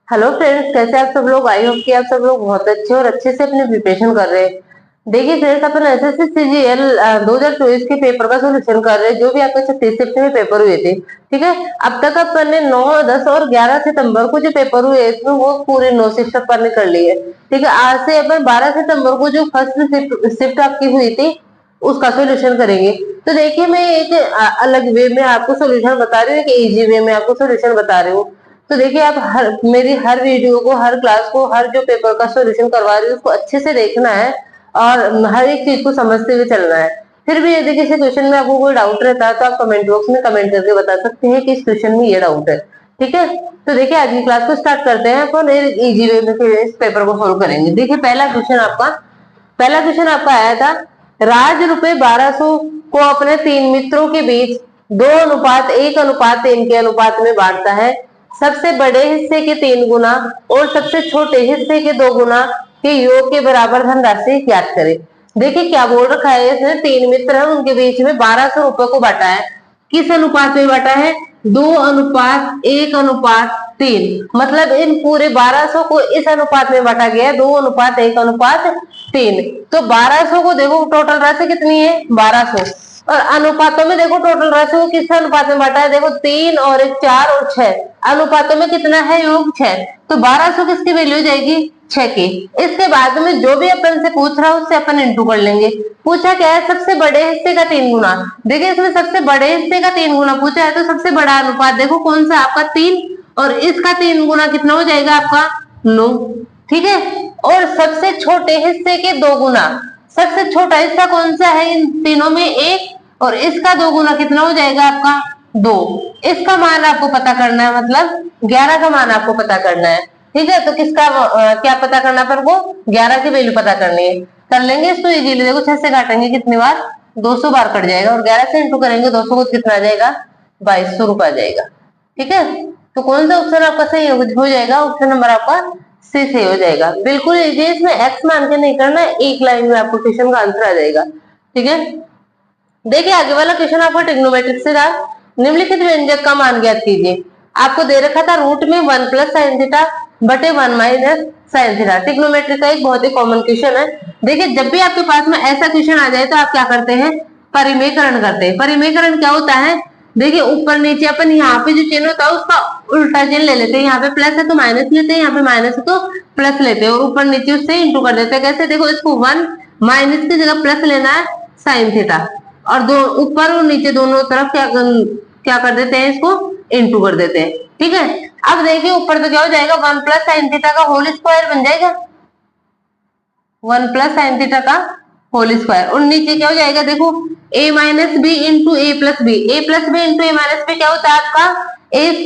Hello friends, कैसे आप सब लोग। आई होप कि आप सब लोग बहुत अच्छे और अच्छे से अपनी प्रिपरेशन कर रहे हैं। देखिए फ्रेंड्स, अपन एसएससी सीजीएल 2024 के पेपर का सोल्यूशन कर रहे हैं, जो भी आपके 36 शिफ्ट में पेपर हुए थे। ठीक है, अब तक अपन ने 9, 10 और 11 सितंबर को जो पेपर हुए इसमें वो पूरे 9 शिफ्ट अपन ने कर लिए। ठीक है, आज से अपन 12 सितंबर को जो फर्स्ट शिफ्ट आपकी हुई थी उसका सोल्यूशन करेंगे। तो देखिए, मैं एक अलग वे में आपको सोल्यूशन बता रही हूँ, एक इजी वे में आपको सोल्यूशन बता रही हूँ। तो देखिए, आप मेरी हर वीडियो को, हर क्लास को, हर जो पेपर का सॉल्यूशन करवा रही हूँ उसको अच्छे से देखना है और हर एक चीज को समझते हुए चलना है। फिर भी यदि किसी क्वेश्चन में आपको कोई डाउट रहता है तो आप कमेंट बॉक्स में कमेंट करके बता सकते हैं कि इस क्वेश्चन में ये डाउट है। ठीक है, तो देखिए आज की क्लास को स्टार्ट करते हैं। अपन इजी वे में फिर इस पेपर को सोल्व करेंगे। देखिए, पहला क्वेश्चन आपका आया था, राज रुपए 1200 को अपने 3 मित्रों के बीच 2:1:3 के अनुपात में बांटता है। सबसे बड़े हिस्से के 3 गुना और सबसे छोटे हिस्से के 2 गुना के योग के बराबर धनराशि ज्ञात करें। देखिए क्या बोल रखा है, इसने 3 मित्र है, उनके बीच में 1200 रुपए को बांटा है। किस अनुपात में बांटा है? 2:1:3। मतलब इन पूरे 1200 को इस अनुपात में बांटा गया है, 2:1:3। तो 1200 को देखो टोटल राशि कितनी है, 1200। और अनुपातों में देखो टोटल राशि को किस अनुपात में बांटा है, देखो 3 और 1 4 और 6 अनुपातों में कितना है, योग 6। तो 1200 किसकी वैल्यू हो जाएगी, 6 की। इसके बाद में जो भी अपन से पूछ रहा है उससे अपन इंटू कर लेंगे। पूछा क्या है, सबसे बड़े हिस्से का 3 गुना। देखिए इसमें सबसे बड़े हिस्से का 3 गुना पूछा है, तो सबसे बड़ा अनुपात देखो कौन सा, आपका 3। और इसका 3 गुना कितना हो जाएगा, आपका 9। ठीक है, और सबसे छोटे हिस्से के 2 गुना। सबसे छोटा हिस्सा कौन सा है इन तीनों में, 1। और इसका 2 गुना कितना हो जाएगा, आपका 2। इसका मान आपको पता करना है, मतलब 11 का मान आपको पता करना है। ठीक है, तो किसका क्या पता करना है, पर वो 11 की वैल्यू पता करनी है। कर लेंगे इसको इजीली। देखो 6 से काटेंगे कितनी बार, 200 बार कट जाएगा। और 11 से इंटू करेंगे 200 को कितना आ जाएगा, 2200 रुपए आ जाएगा। ठीक है, तो कौन सा ऑप्शन आपका सही हो जाएगा, ऑप्शन नंबर आपका सी सही हो जाएगा। बिल्कुल इजी, इसमें एक्स मान के नहीं करना है, एक लाइन में आपको क्वेश्चन का आंसर आ जाएगा। ठीक है, देखिए आगे वाला क्वेश्चन आपको ट्रिग्नोमेट्रिक से था। निम्नलिखित व्यंजक का मान ज्ञात कीजिए। आपको दे रखा था रूट में 1 + sin थीटा बटे 1 - sin थीटा। ट्रिग्नोमेट्री का एक बहुत ही कॉमन क्वेश्चन है। देखिए जब भी आपके पास में ऐसा क्वेश्चन आ जाए तो आप क्या करते हैं, परिमेयकरण करते हैं। परिमेयकरण क्या होता है, देखिए ऊपर नीचे अपन यहाँ पे जो चिन्ह होता है उसका उल्टा चिन्ह ले लेते हैं। यहाँ पे प्लस है तो माइनस लेते हैं, यहाँ पे माइनस है तो प्लस लेते हैं, और ऊपर नीचे उससे इंटू कर देते हैं। कैसे, देखो इसको 1 माइनस की जगह प्लस लेना है sin थीटा, और दो ऊपर और नीचे दोनों तरफ क्या कर देते हैं, इसको इंटू कर देते हैं। ठीक है, अब देखिए ऊपर तो क्या हो जाएगा, 1 + sin थीटा का होल स्क्वायर बन जाएगा, 1 + sin थीटा का होल स्क्वायर। और नीचे क्या हो जाएगा, देखो a - b into a + b। a + b into a - b क्या होता है आपका, a² -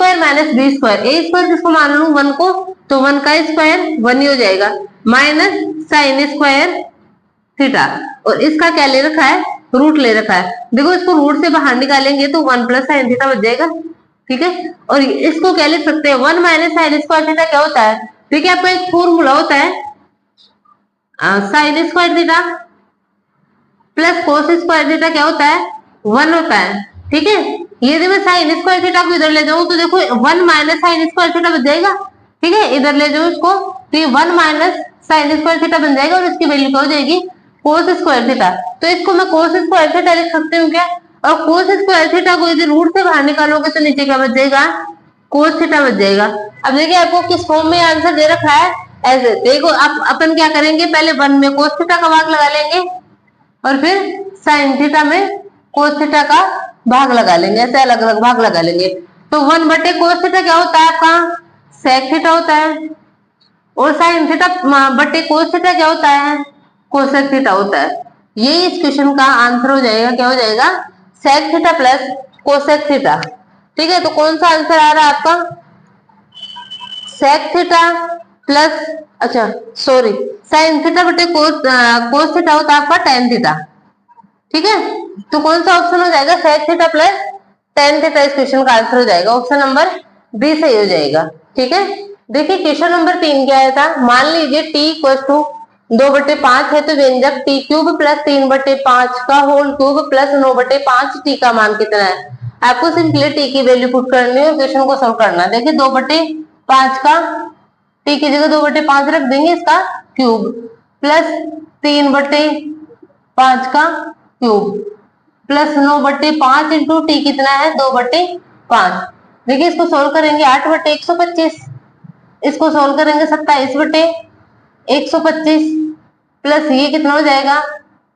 b²। a² किसको मान लू, 1 को, तो 1 का स्क्वायर 1 ही हो जाएगा, माइनस sin² थीटा। और इसका क्या ले रखा है, रूट ले रखा है। देखो इसको रूट से बाहर निकालेंगे तो 1 + sin थीटा बच जाएगा। ठीक है, और इसको क्या लिख सकते हैं, 1 - sin² थीटा क्या होता है। देखिए आपका एक फॉर्मूला होता है, sin² theta plus cos² theta क्या होता है, 1 होता है। ठीक है, यदि मैं sin² थीटा को इधर ले जाऊं तो देखो 1 - sin² थीटा बच जाएगा। ठीक है, इधर ले जाऊं इसको तो ये 1 - sin² थीटा बन जाएगा, और इसकी वैल्यू क्या हो जाएगी, cos² थीटा। तो इसको मैं cos² थीटा लिख सकती हूँ क्या, और cos² थीटा को यदि रूट से बाहर निकालोगे तो नीचे क्या बच जाएगा, cos थीटा बच जाएगा। अब देखिए आपको किस फॉर्म में आंसर दे रखा है, ऐसे देखो आप अपन क्या करेंगे, पहले 1 में cos थीटा का भाग लगा लेंगे और फिर sin थीटा में cos थीटा का भाग लगा लेंगे, ऐसे अलग अलग भाग लगा लेंगे। तो 1/cos थीटा क्या होता है आपका, sec थीटा होता है, और sin थीटा बटे cos थीटा क्या होता है, कोसेक थीटा होता है। ये इस क्वेश्चन का आंसर हो जाएगा, क्या हो जाएगा, sec theta plus cosec theta. ठीक है, तो कौन सा आंसर आ रहा है आपका, sec थीटा प्लस, अच्छा सॉरी, sin थीटा बटे cos थीटा होता है आपका tan थीटा। ठीक है, तो कौन सा ऑप्शन हो जाएगा, sec theta plus tan theta इस क्वेश्चन का आंसर हो जाएगा। ऑप्शन नंबर बी सही हो जाएगा। ठीक है, देखिए क्वेश्चन नंबर 3 क्या आया था, मान लीजिए t 2/5 है तो व्यंजक t³ प्लस 3/5 का होल क्यूब प्लस 9/5 t का मान कितना है। आपको सिंपली t की वैल्यू पुट करनी है और क्वेश्चन को सॉल्व करना है। देखिए 2/5 का टी की जगह 2/5 रख देंगे इसका क्यूब, प्लस 3/5 का क्यूब, प्लस 9/5 इंटू टी कितना है 2/5। देखिए इसको सोल्व करेंगे 8/125, इसको सोल्व करेंगे 27/125, प्लस ये कितना हो जाएगा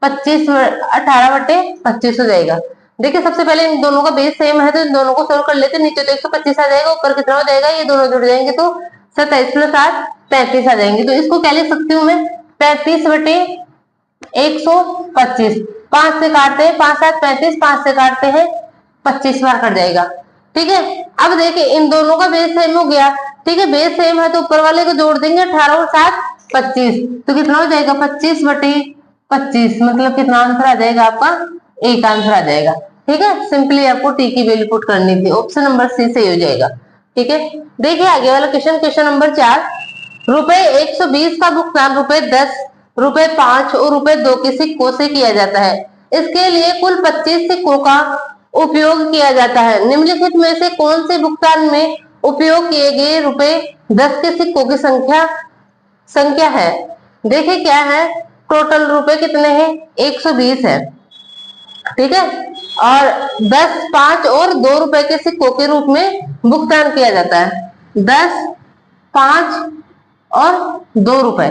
18/25 हो जाएगा। देखिए सबसे पहले इन दोनों का बेस सेम है तो इन दोनों को सोल्व कर लेते, नीचे तो 125 आ जाएगा, ऊपर कितना हो जाएगा, ये दोनों जुड़ जाएंगे तो 27 + 8 35 आ जाएंगे। तो इसको क्या लिख सकती हूँ मैं 35/125, 5 से काटते हैं 5 7 35, 5 से काटते हैं 25 बार कट जाएगा। ठीक है, अब देखिए इन दोनों का बेस सेम हो गया। ठीक है, बेस सेम है तो ऊपर वाले को जोड़ देंगे 18 और 7 25, तो कितना हो जाएगा 25/25, मतलब कितना आंसर आ जाएगा आपका 1 आंसर आ जाएगा। ठीक है, सिंपली आपको टी की वैल्यू पुट करनी थी, ऑप्शन नंबर सी सही हो जाएगा। ठीक है, देखिए आगे वाला क्वेश्चन, क्वेश्चन नंबर 4, रुपए 120 का भुगतान रुपए 10, रुपए 5 और रुपए 2 के सिक्कों से किया जाता है। इसके लिए कुल 25 सिक्कों का उपयोग किया जाता है। निम्नलिखित में से कौन से भुगतान में उपयोग किए गए रुपए 10 के सिक्कों की संख्या है। देखिए क्या है, टोटल रुपए कितने हैं 120 है। ठीक है, और 10, 5 और 2 रुपए के सिक्कों के रूप में भुगतान किया जाता है। 10, 5 और 2 रुपए।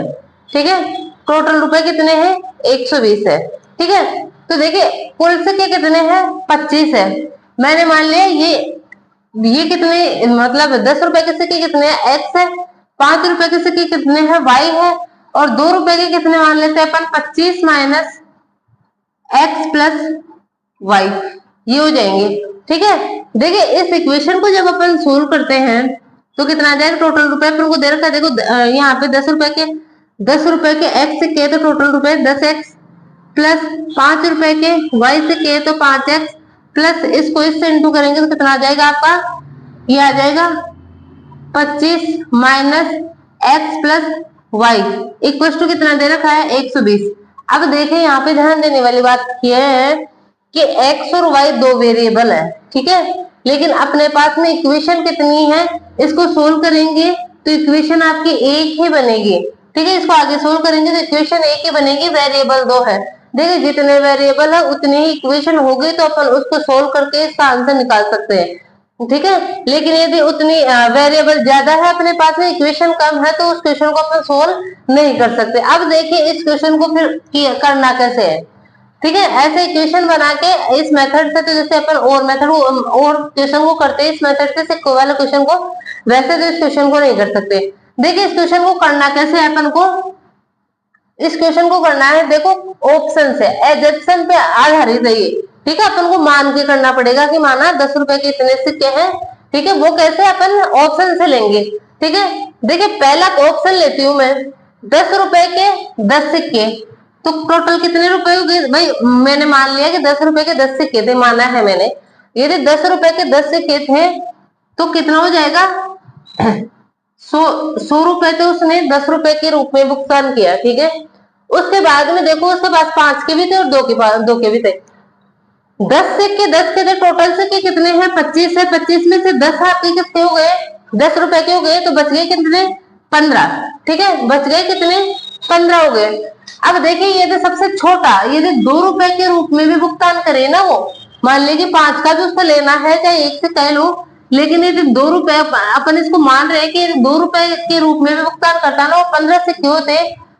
ठीक है, टोटल रुपए कितने हैं 120 है। ठीक है, तो देखिए कुल सिक्के कितने हैं 25 है। मैंने मान लिया ये कितने, मतलब 10 रुपए के सिक्के कितने हैं x है, 5 रुपए के सिक्के कितने हैं y है, और 2 रुपए के कितने मान लेते हैं अपन 25 माइनस x प्लस y, ये हो जाएंगे। ठीक है, देखिए इस इक्वेशन को जब अपन सोल्व करते हैं तो कितना आ जाएगा, टोटल रुपए अपन को दे रखा है, देखो यहाँ पे 10 रुपए के x सिक्के तो टोटल रुपए 10x, प्लस 5 रुपए के y सिक्के तो 5x, प्लस इसको इससे इंटू करेंगे तो कितना आ जाएगा आपका, ये आ जाएगा 25 minus x plus y equal to कितना दे रखा है 120। अब देखें यहाँ पे ध्यान देने वाली बात यह है कि x और y दो वेरिएबल है। ठीक है, लेकिन अपने पास में इक्वेशन कितनी है, इसको सोल्व करेंगे तो इक्वेशन आपकी एक ही बनेगी। ठीक है, इसको आगे सोल्व करेंगे तो इक्वेशन एक ही बनेगी, वेरिएबल दो है। देखिए जितने वेरिएबल है उतनी ही इक्वेशन होगी तो अपन उसको सोल्व करके इसका आंसर निकाल सकते हैं। ठीक है, लेकिन यदि उतनी वेरिएबल ज्यादा है अपने पास में, इक्वेशन कम है, तो उस क्वेश्चन को अपन सोल्व नहीं कर सकते। अब देखिए इस क्वेश्चन को फिर करना कैसे है। ठीक है, ऐसे इक्वेशन बना के इस मेथड से, तो जैसे अपन और मेथड और क्वेश्चन को करते हैं इस मेथड से सिक्कों वाले क्वेश्चन को, वैसे तो इस क्वेश्चन को नहीं कर सकते। देखिए इस क्वेश्चन को करना कैसे है, अपन को इस क्वेश्चन को करना है, देखो ऑप्शन से एजम्पशन पे आधारित है ये। ठीक है, अपन को मान के करना पड़ेगा कि माना 10 रुपए के इतने सिक्के हैं। ठीक है, वो कैसे अपन ऑप्शन से लेंगे। ठीक है, देखिए पहला ऑप्शन लेती हूँ मैं, 10 रुपए के 10 सिक्के, तो टोटल कितने रुपए हो गए भाई, मैंने मान लिया कि 10 रुपए के 10 सिक्के थे, माना है मैंने। यदि 10 रुपए के 10 सिक्के थे तो कितना हो जाएगा 100 रुपए, तो उसने 10 रुपए के रूप में भुगतान किया। ठीक है, उसके बाद में देखो उसके पास 5 के भी थे और 2 के भी थे। 10 सिक्के 10 के थे, टोटल सिक्के कितने हैं 25 है। 25 में से 10 आपके कितने हो गए 10 रुपए के हो गए, तो बच गए कितने 15। ठीक है, बच गए कितने 15 हो गए। अब देखिए यदि सबसे छोटा, यदि 2 रुपए के रूप में भी भुगतान करे ना, वो मान लीजिए 5 का भी उसको लेना है, चाहे 1 से कह लो, लेकिन यदि 2 रुपए अपन इसको मान रहे हैं कि 2 रुपए के रूप में भी भुगतान करता ना, वो 15 सिक्के होते,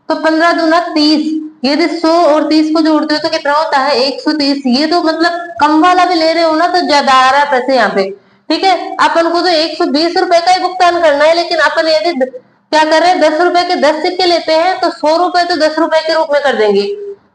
तो 15 दूना 30, यदि 100 और 30 को जोड़ते हो तो कितना होता है 130। ये तो मतलब कम वाला भी ले रहे हो ना, तो ज्यादा आ रहा है पैसे यहाँ पे। ठीक है, अपन को तो 120 रुपए का ही भुगतान करना है, लेकिन अपन यदि क्या कर रहे हैं 10 रुपए के 10 सिक्के लेते हैं, तो 100 रुपए तो 10 रुपए के रूप में कर देंगे।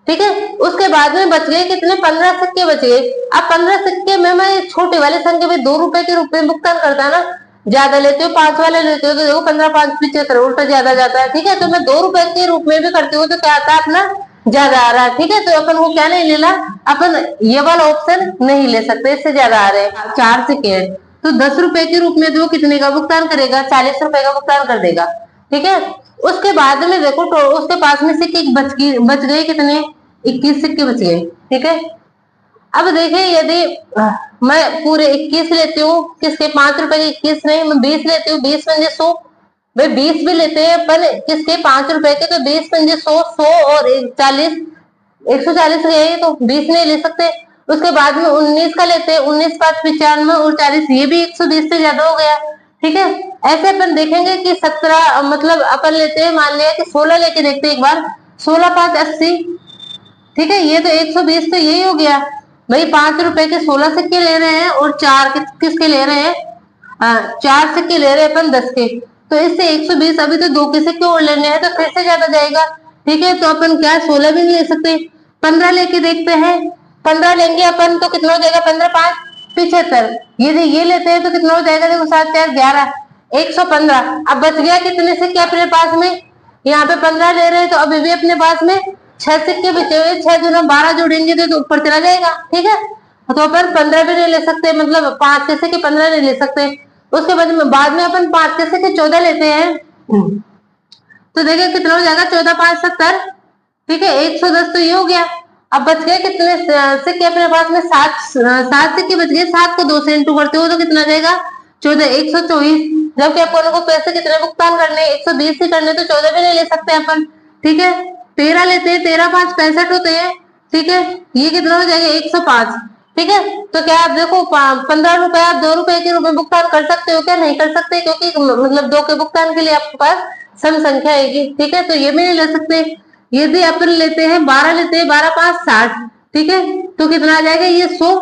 ठीक है, उसके बाद में बच गए कितने 15 सिक्के बच गए। अब 15 सिक्के में मैं छोटे वाले संख्या में 2 रुपए के रूप में भुगतान करता ना, ज्यादा लेते हो 5 वाले लेते हो तो देखो 15 5 75 उल्टा ज्यादा जाता है। ठीक है, तो मैं 2 रुपए के रूप में भी करती हूँ तो क्या आता है अपना ज्यादा आ रहा है। ठीक है, तो अपन को क्या नहीं लेना, अपन ये वाला ऑप्शन नहीं ले सकते, इससे ज्यादा आ रहे हैं 4 सिक्के, तो 10 रुपए के रूप में तो कितने का भुगतान करेगा 40 रुपए का भुगतान कर देगा। ठीक है, उसके बाद में देखो तो उसके पास में सिक्के बच गए कितने 21 सिक्के बच गए। ठीक है, अब देखिए यदि मैं पूरे 21 लेती हूँ, किसके 5 रुपए के 21 नहीं, मैं 20 लेती हूँ, 20 में 100 भाई 20 भी लेते हैं अपन किसके 5 रुपए के, तो 20 पंजे 100, 100 और 40, 140 गए तो 20 नहीं ले सकते। उसके बाद में 19 का लेते हैं, 19 5 95 और 40, ये भी 120 से ज्यादा हो गया। ठीक है, ऐसे अपन देखेंगे कि 17 मतलब अपन लेते हैं, मान लिया कि 16 लेके देखते हैं एक बार, 16 5 80। ठीक है, ये तो 120 तो यही हो गया भाई। 5 रुपए के 16 सिक्के ले रहे हैं और 4 किसके ले रहे हैं, 4 सिक्के ले रहे हैं अपन 10 के, तो इससे 120। अभी तो 2 के सिक्के और लेने हैं तो फिर से ज्यादा जाएगा। ठीक है, तो अपन क्या 16 भी नहीं ले सकते, 15 लेके देखते हैं। 15 लेंगे अपन तो कितना हो जाएगा, 15 5 75। ये लेते हैं तो कितना हो जाएगा, देखो 7 4 11, 115। अब बच गया कितने सिक्के अपने पास में, यहाँ पे 15 ले रहे हैं तो अभी भी अपने पास में 6 सिक्के बचे हुए, 6 दूना 12 जोड़ेंगे तो ऊपर चला जाएगा। ठीक है, तो अपन 15 भी नहीं ले सकते, मतलब 5 के सिक्के 15 नहीं ले सकते। उसके बाद में अपन 5 के सिक्के 14 लेते हैं, तो देखिए कितना हो जाएगा, 14 5 70। ठीक है, 110 तो ये हो गया। अब बच गए कितने सिक्के अपने पास में, 7 सिक्के बच गए। 7 को 2 से इंटू करते हो तो कितना जाएगा, 14 124। जबकि अपन को पैसे कितने भुगतान करने, 120 ही करने, तो 14 भी नहीं ले सकते अपन। ठीक है, 13 लेते हैं, 13 5 65 होते हैं। ठीक है, ये कितना हो जाएगा, 105। ठीक है, तो क्या आप देखो 15 रुपए आप 2 रुपए के रूप में भुगतान कर सकते हो क्या, नहीं कर सकते, क्योंकि मतलब 2 के भुगतान के लिए आपके पास सम संख्या आएगी। ठीक है, तो ये भी नहीं ले सकते। यदि अपन लेते हैं 12 लेते हैं, 12 5 60। ठीक है, तो कितना आ जाएगा, ये 100।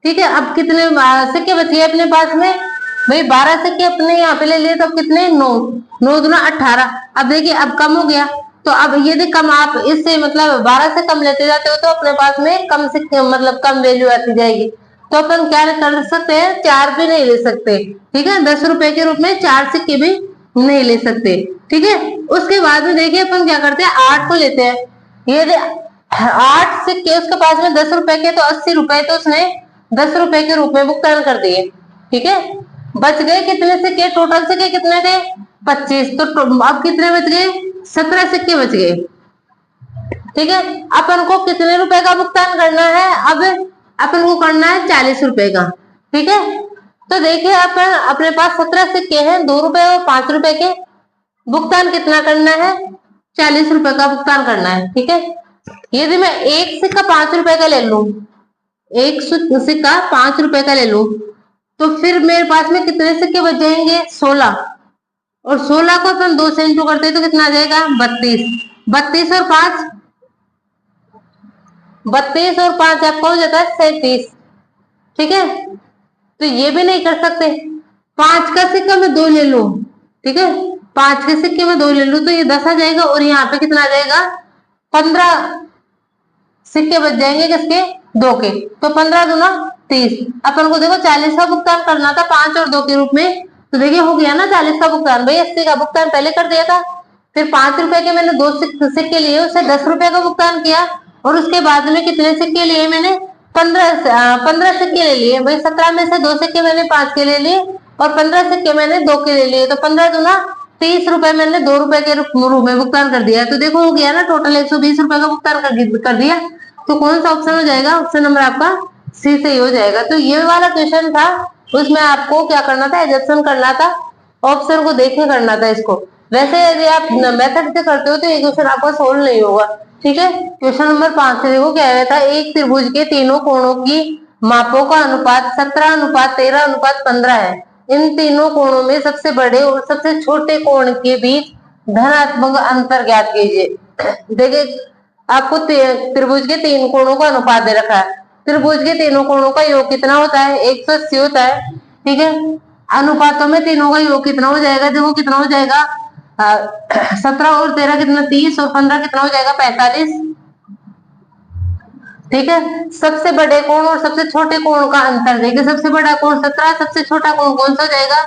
ठीक है, अब कितने सिक्के बचे अपने पास में, भाई 12 सिक्के अपने यहाँ पे ले लिए, तो कितने 9, 9 दूना 18। अब देखिए अब कम हो गया, तो अब यदि कम आप इससे मतलब 12 से कम लेते जाते हो तो अपने पास में कम से मतलब कम वैल्यू आती जाएगी। तो अपन क्या कर सकते हैं, 4 भी नहीं ले सकते। ठीक है, 10 रुपए के रूप में 4 सिक्के भी नहीं ले सकते। ठीक है, उसके बाद में देखिए अपन क्या करते हैं, 8 को लेते हैं। ये 8 सिक्के उसके पास में 10 रुपए के, तो 80 रुपए तो उसने 10 रुपए के रूप में भुगतान कर दिए। ठीक है, बच गए कितने सिक्के, टोटल सिक्के कितने थे 25, तो अब कितने बच गए, 17 सिक्के बच गए। ठीक है, अपन को कितने रुपए का भुगतान करना है, अब अपन को करना है 40 रुपए का। ठीक है, तो देखिए अपन अपने पास 17 सिक्के हैं, 2 रुपए और 5 रुपए के, भुगतान कितना करना है, 40 रुपए का भुगतान करना है। ठीक है, यदि मैं एक सिक्का 5 रुपए का ले लू, एक सिक्का 5 रुपए का ले लू, तो फिर मेरे पास में कितने सिक्के बच जाएंगे, 16। और 16 को अपन 2 से इंटू करते हैं तो कितना आ जाएगा, 32। 32 और 5, 32 और 5 आपका हो जाता है 37। ठीक है, तो ये भी नहीं कर सकते। 5 का सिक्का मैं 2 ले लू, ठीक है, 5 के सिक्के में 2 ले लू तो ये 10 आ जाएगा, और यहाँ पे कितना आ जाएगा, 15 सिक्के बच जाएंगे किसके, 2 के, तो 15 दूना 30। अपन को देखो 40 का भुगतान करना था 5 और 2 के रूप में, तो देखिए हो गया ना 40 का भुगतान। भाई 80 का भुगतान पहले कर दिया था, फिर 5 रुपए के मैंने 2 सिक्के लिए, उससे 10 रुपए का भुगतान किया, और उसके बाद में कितने सिक्के लिए मैंने, 15 सिक्के ले लिए। भाई 17 में से 2 सिक्के मैंने 5 के ले लिए, और 15 सिक्के मैंने 2 के ले लिए, तो 15 दूना 30 रुपए मैंने 2 रुपए के रूप में भुगतान कर दिया। तो देखो हो गया ना, टोटल 120 रुपए का भुगतान कर दिया। तो कौन सा ऑप्शन हो जाएगा, ऑप्शन नंबर आपका सी सही हो जाएगा। तो ये वाला क्वेश्चन था, उसमें आपको क्या करना था, एडजस्टमेंट करना था, ऑप्शन को देख के करना था इसको। वैसे यदि आप मेथड से करते हो तो ये क्वेश्चन आपका सोल्व नहीं होगा। ठीक है, क्वेश्चन नंबर 5 से देखो क्या था, एक त्रिभुज के तीनों कोणों की मापों का अनुपात 17:13:15 है। इन तीनों कोणों में सबसे बड़े और सबसे छोटे कोण के बीच धनात्मक अंतर ज्ञात कीजिए। देखिए आपको त्रिभुज के 3 कोणों का अनुपात दे रखा है। त्रिभुज के तीनों कोणों का योग कितना होता है, 180 होता है। ठीक है, अनुपातों में तीनों का योग कितना हो जाएगा, देखो कितना हो जाएगा, 17 और 13 कितना, 30, और 15 कितना हो जाएगा, 45। ठीक है, सबसे बड़े कोण और सबसे छोटे कोण का अंतर देखिए, सबसे बड़ा कोण 17, सबसे छोटा कोण कौन सा हो जाएगा,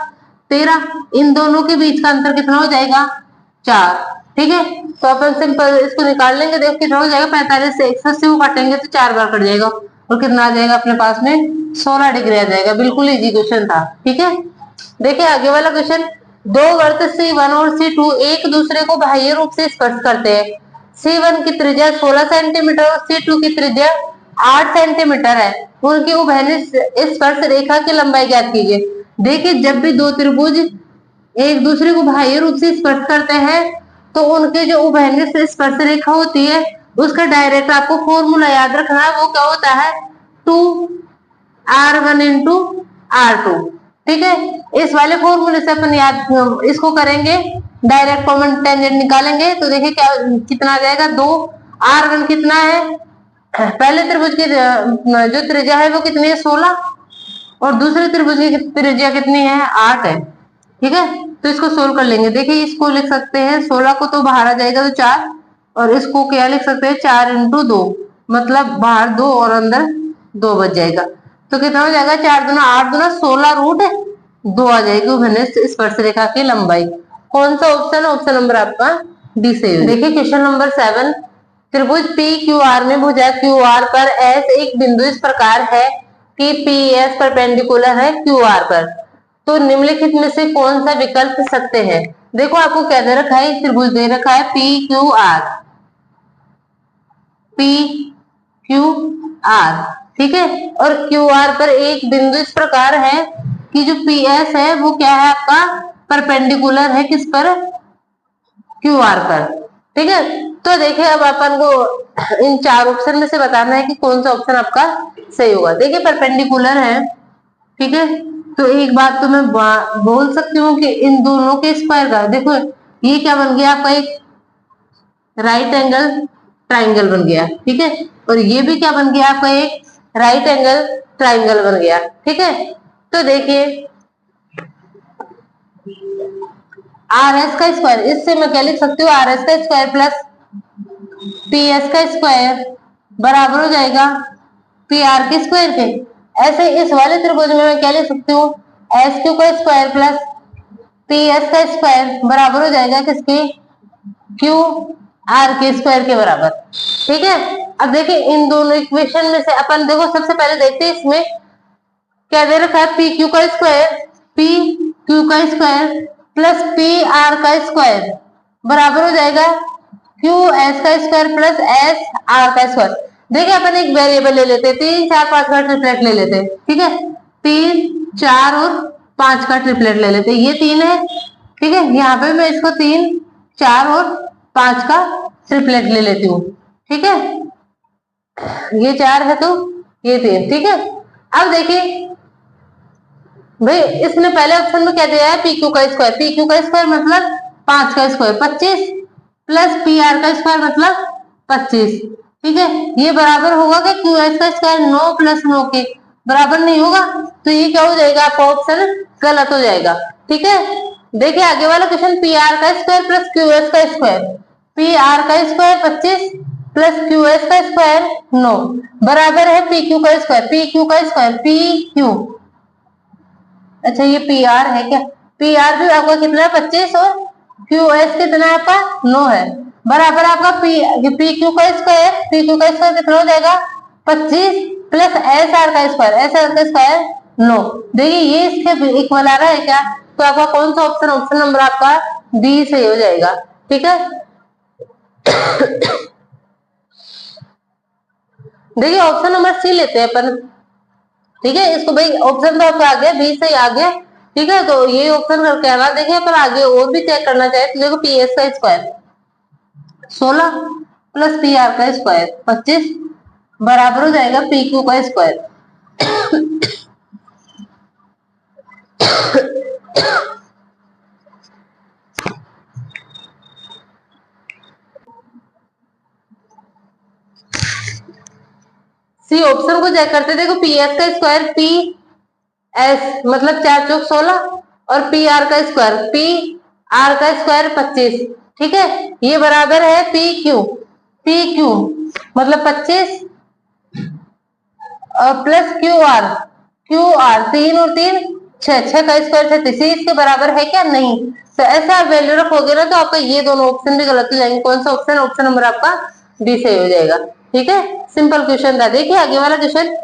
13। इन दोनों के बीच का अंतर कितना हो जाएगा, 4। ठीक है, तो अपन सिंपल इसको निकाल लेंगे, देखो कितना हो जाएगा, 45 से 180 को काटेंगे तो 4 बार कट जाएगा, और कितना आ जाएगा अपने पास में, 16 डिग्री आ जाएगा। बिल्कुल इजी क्वेश्चन था। ठीक है, देखिए आगे वाला क्वेश्चन, दो वर्त C1 और C2 एक दूसरे को बाह्य रूप से स्पर्श करते हैं। C1 की त्रिज्या 16 सेंटीमीटर और C2 की त्रिज्या 8 सेंटीमीटर है। उनकी उभयनिष्ठ स्पर्श रेखा की लंबाई ज्ञात कीजिए। देखिए जब भी दो त्रिभुज एक दूसरे को बाह्य रूप से स्पर्श करते हैं तो उनके जो उभयनिष्ठ स्पर्श रेखा होती है उसका डायरेक्ट आपको फॉर्मूला याद रखना है, वो क्या होता है 2r1 इंटू r2। ठीक है, इस वाले फॉर्मूले से अपन याद इसको करेंगे, डायरेक्ट कॉमन टेंजेंट निकालेंगे तो देखिए क्या कितना आ जाएगा 2r1 कितना है, पहले त्रिभुज की जो त्रिज्या है वो कितनी है 16 और दूसरे त्रिभुज की त्रिज्या कितनी है 8 है। ठीक है, तो इसको सोल्व कर लेंगे। देखिए इसको लिख सकते हैं 16 को तो बाहर आ जाएगा तो 4 और इसको क्या लिख सकते हैं 4 इंटू 2, मतलब बाहर 2 और अंदर 2 बच जाएगा। तो कितना हो जाएगा 4 दूना 8 दूना 16 रूट 2 आ जाएगी उभयनिष्ठ स्पर्श रेखा की लंबाई। कौन सा ऑप्शन है? ऑप्शन नंबर आपका डी से। देखिए क्वेश्चन नंबर 7, त्रिभुज पी क्यू आर में भुजा क्यू आर पर एस एक बिंदु इस प्रकार है कि पी एस परपेंडिकुलर है क्यू आर पर, तो निम्नलिखित में से कौन सा विकल्प सत्य है? देखो आपको क्या दे रखा है, त्रिभुज दे रखा है पी क्यू आर, ठीक है, और क्यू आर पर एक बिंदु इस प्रकार है कि जो पी एस है वो क्या है आपका परपेंडिकुलर है किस पर? क्यू आर पर। ठीक है, तो देखिए अब अपन को इन 4 ऑप्शन में से बताना है कि कौन सा ऑप्शन आपका सही होगा। देखिए परपेंडिकुलर है, ठीक है, तो एक बात तो मैं बोल सकती हूँ कि इन दोनों के स्क्वायर का, देखो ये क्या बन गया आपका एक राइट एंगल ट्राइंगल बन गया। ठीक है, और ये भी क्या बन गया आपका एक राइट एंगल ट्राइंगल बन गया। ठीक है, तो देखिए आर एस का स्क्वायर, इससे मैं क्या लिख सकती हूँ आर एस का स्क्वायर प्लस पी एस का स्क्वायर बराबर हो जाएगा पी आर के स्क्वायर के। ऐसे इस वाले त्रिभुज में मैं क्या लिख सकती हूँ एस क्यू का स्क्वायर प्लस पी एस का स्क्वायर बराबर हो जाएगा किसके? क्यू आर के स्क्वायर के बराबर। ठीक है, अब देखिए इन दोनों इक्वेशन में से अपन देखो सबसे पहले देखते हैं इसमें क्या दे रखा है पी क्यू का स्क्वायर प्लस पी आर का स्क्वायर बराबर हो जाएगा क्यू एस का स्क्वायर प्लस एस आर का स्क्वायर। देखिए अपन एक वेरिएबल ले लेते हैं, 3 4 5 का ट्रिपलेट ले लेते हैं। ठीक है, 3 4 और 5 का ट्रिपलेट ले लेते हैं, ये 3 है। ठीक है, यहाँ पे मैं इसको 3 4 और 5 का ट्रिपलेट ले लेती हूँ। ठीक है, ये 4 है तो ये 3। ठीक है, अब देखिए भाई इसने पहले ऑप्शन में क्या दिया है पी क्यू का स्क्वायर मतलब 5 का स्क्वायर 25 प्लस पी आर का स्क्वायर मतलब 25। ठीक है, ये बराबर होगा कि क्यू एस का स्क्वायर 9 प्लस 9 के बराबर नहीं होगा, तो ये क्या हो जाएगा आपका ऑप्शन गलत हो जाएगा। ठीक है, देखिए आगे वाला क्वेश्चन पी आर का स्क्वायर प्लस क्यू एस का स्क्वायर, पी आर का स्क्वायर 25 प्लस क्यू एस का स्क्वायर 9 बराबर है पी क्यू का स्क्वायर पी क्यू। अच्छा ये पी आर है क्या? पी आर भी आपका कितना है 25 और क्यू एस कितना है आपका 9 है, बराबर आपका पी क्यू का स्क्वायर कितना हो जाएगा 25 प्लस एस आर का स्क्वायर 9। देखिए ये इसके इक्वल आ रहा है क्या? तो आपका कौन सा ऑप्शन नंबर आपका बी सही हो जाएगा। ठीक है, देखिए ऑप्शन नंबर सी लेते हैं अपन। ठीक है, इसको भाई ऑप्शन तो आपका आ गया बी से आ गया। ठीक है, तो ये ऑप्शन करके आना। देखिए पर आगे और भी चेक करना चाहे तो देखो पी एस का स्क्वायर 16 प्लस पी आर का स्क्वायर 25 बराबर हो जाएगा पी क्यू का स्क्वायर। सी ऑप्शन को चेक करते देखो पी एस का स्क्वायर पी एस मतलब 4 चौक 16 और पी आर का स्क्वायर 25। ठीक है, ये बराबर है पी क्यू मतलब 25 और प्लस क्यू आर 3 और 3 6 का स्क्वायर 36, इसके बराबर है क्या? नहीं। तो ऐसा वैल्यू रखोगे ना तो आपका ये दोनों ऑप्शन भी गलत हो जाएंगे। कौन सा ऑप्शन नंबर आपका डी सही हो जाएगा। ठीक है, सिंपल क्वेश्चन था। देखिए आगे वाला क्वेश्चन,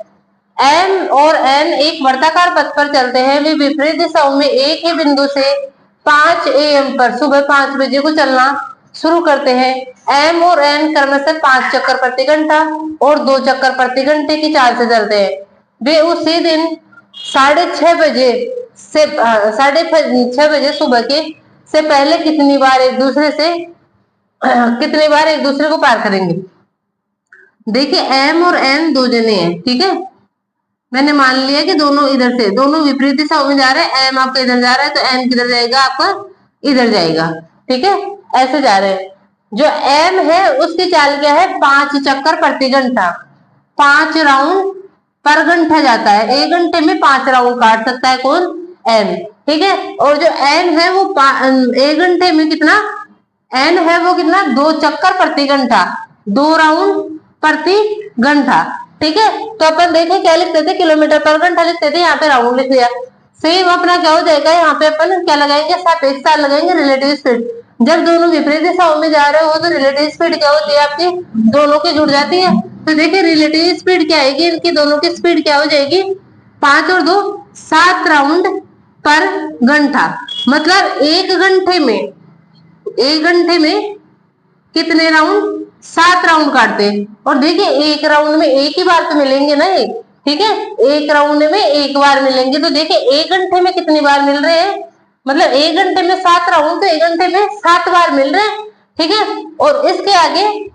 एम और एन एक वर्ताकार पथ पर चलते हैं, वे विपरीत दिशाओं में एक ही बिंदु से 5 AM पर सुबह 5 बजे को चलना शुरू करते हैं। एम और एन क्रमशः 5 चक्कर प्रति घंटा और 2 चक्कर प्रति घंटे की चाल से चलते हैं। वे उसी दिन 6:30 बजे से 6:30 सुबह के से पहले कितनी बार एक दूसरे से कितनी बार एक दूसरे को पार करेंगे। देखिए एम और एन दो जने हैं, ठीक है, मैंने मान लिया कि दोनों इधर से, दोनों विपरीत दिशाओं में जा रहे हैं, एम आपका इधर जा रहा है तो एन किधर जाएगा, आपका इधर जाएगा, ठीक है, ऐसे जा रहे हैं। जो एम है उसकी चाल क्या है, 5 चक्कर प्रति घंटा, 5 राउंड पर घंटा जाता है, 1 घंटे में 5 राउंड काट सकता है कौन, एम, ठीक है। और जो एन है वो 1 घंटे में कितना, एन है वो कितना, 2 चक्कर प्रति घंटा, 2 राउंड प्रति घंटा, ठीक है। तो अपन देखें क्या लिखते थे, किलोमीटर पर घंटा लिखते थे, यहाँ पे राउंड लिख दिया। सेम अपना क्या हो जाएगा, यहाँ पे अपन क्या लगाएंगे, सापेक्षता लगाएंगे, रिलेटिव स्पीड। जब दोनों विपरीत दिशाओं में जा रहे हो तो रिलेटिव स्पीड क्या होती है आपकी, दोनों की जुड़ जाती है। तो देखिए रिलेटिव स्पीड क्या आएगी, इनकी दोनों की स्पीड क्या हो जाएगी, 5 और 2 7 राउंड पर घंटा। मतलब 1 घंटे में कितने राउंड, 7 राउंड काटते हैं। और देखिए एक राउंड में एक ही बार तो मिलेंगे ना, ठीक है, एक राउंड में एक बार मिलेंगे। तो देखिए 1 घंटे में कितनी बार मिल रहे हैं, मतलब 1 घंटे में 7 राउंड, तो 1 घंटे में 7 बार मिल रहे हैं, ठीक है। और इसके आगे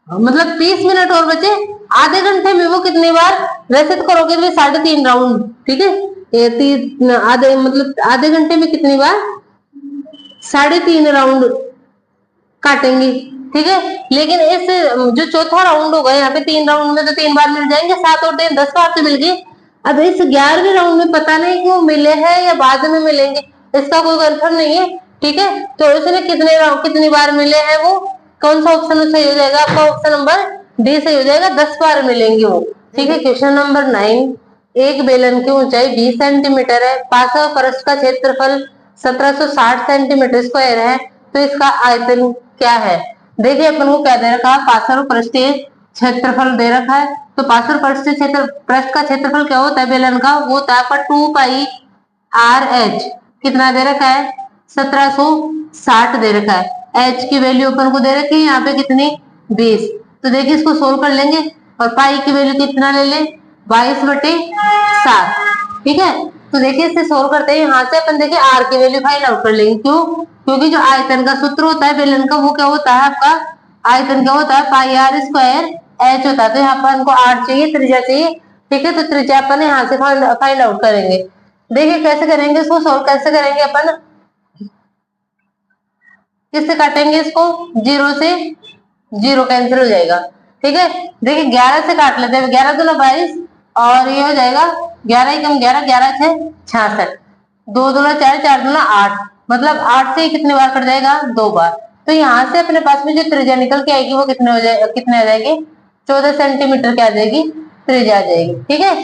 मतलब 30 मिनट और बचे, आधे घंटे में वो कितनी बार, वैसे तो करोगे तो 3.5 राउंड, ठीक है, ये आधे मतलब आधे घंटे में कितनी बार, 3.5 राउंड काटेंगे, ठीक है। लेकिन इस जो चौथा राउंड होगा, यहाँ पे 3 राउंड में तो 3 बार मिल जाएंगे, 7 और 3 10 बार तो मिल गई। अब इस 11वें राउंड में पता नहीं कि वो मिले हैं या बाद में मिलेंगे, इसका कोई कंफर्म नहीं है, ठीक है। तो इसने कितनी बार मिले हैं, वो कौन सा ऑप्शन सही हो जाएगा, आपका ऑप्शन नंबर डी सही हो जाएगा, 10 बार मिलेंगे वो, ठीक है। क्वेश्चन नंबर 9, एक बेलन की ऊंचाई 20 सेंटीमीटर है, पासा परस का क्षेत्रफल 1760 सेंटीमीटर स्क्वायर है, तो इसका आयतन क्या है। देखिए अपन को क्या दे रखा है, पार्श्व पृष्ठीय क्षेत्रफल दे रखा है। तो पार्श्व पृष्ठीय पृष्ठ का क्षेत्रफल क्या होता है बेलन का, वो होता है आपका 2 पाई आर एच, कितना दे रखा है, 1760 दे रखा है। एच की वैल्यू अपन को दे रखी है यहाँ पे कितनी, 20। तो देखिए इसको सोल्व कर लेंगे और पाई की वैल्यू कितना ले लें, 22/7, ठीक है। तो देखिए इसे सोल्व करते हैं, यहाँ से अपन देखिए आर की वैल्यू फाइंड आउट कर लेंगे, क्यों, क्योंकि जो आयतन का सूत्र होता है बेलन का, वो क्या होता है आपका, आयतन क्या होता है, पाई आर स्क्वायर एच होता है। तो यहाँ पर हमको आर चाहिए, त्रिज्या चाहिए, ठीक है। तो त्रिज्या अपन यहाँ से फाइंड आउट करेंगे। देखिए कैसे करेंगे इसको, सोल्व कैसे करेंगे अपन, किससे काटेंगे इसको, 0 से 0 कैंसिल हो जाएगा, ठीक है। देखिए 11 से काट लेते हैं, 11 दूना 22 और ये हो जाएगा 11 ही कम 11, 11 6 66, 2 दूना 4, 4 दूना 8, मतलब 8 से कितने बार कट जाएगा, 2 बार। तो यहाँ से अपने पास में जो त्रिज्या निकल के आएगी वो कितने आ जाएगी, 14 सेंटीमीटर क्या आ जाएगी, त्रिज्या आ जाएगी, ठीक है।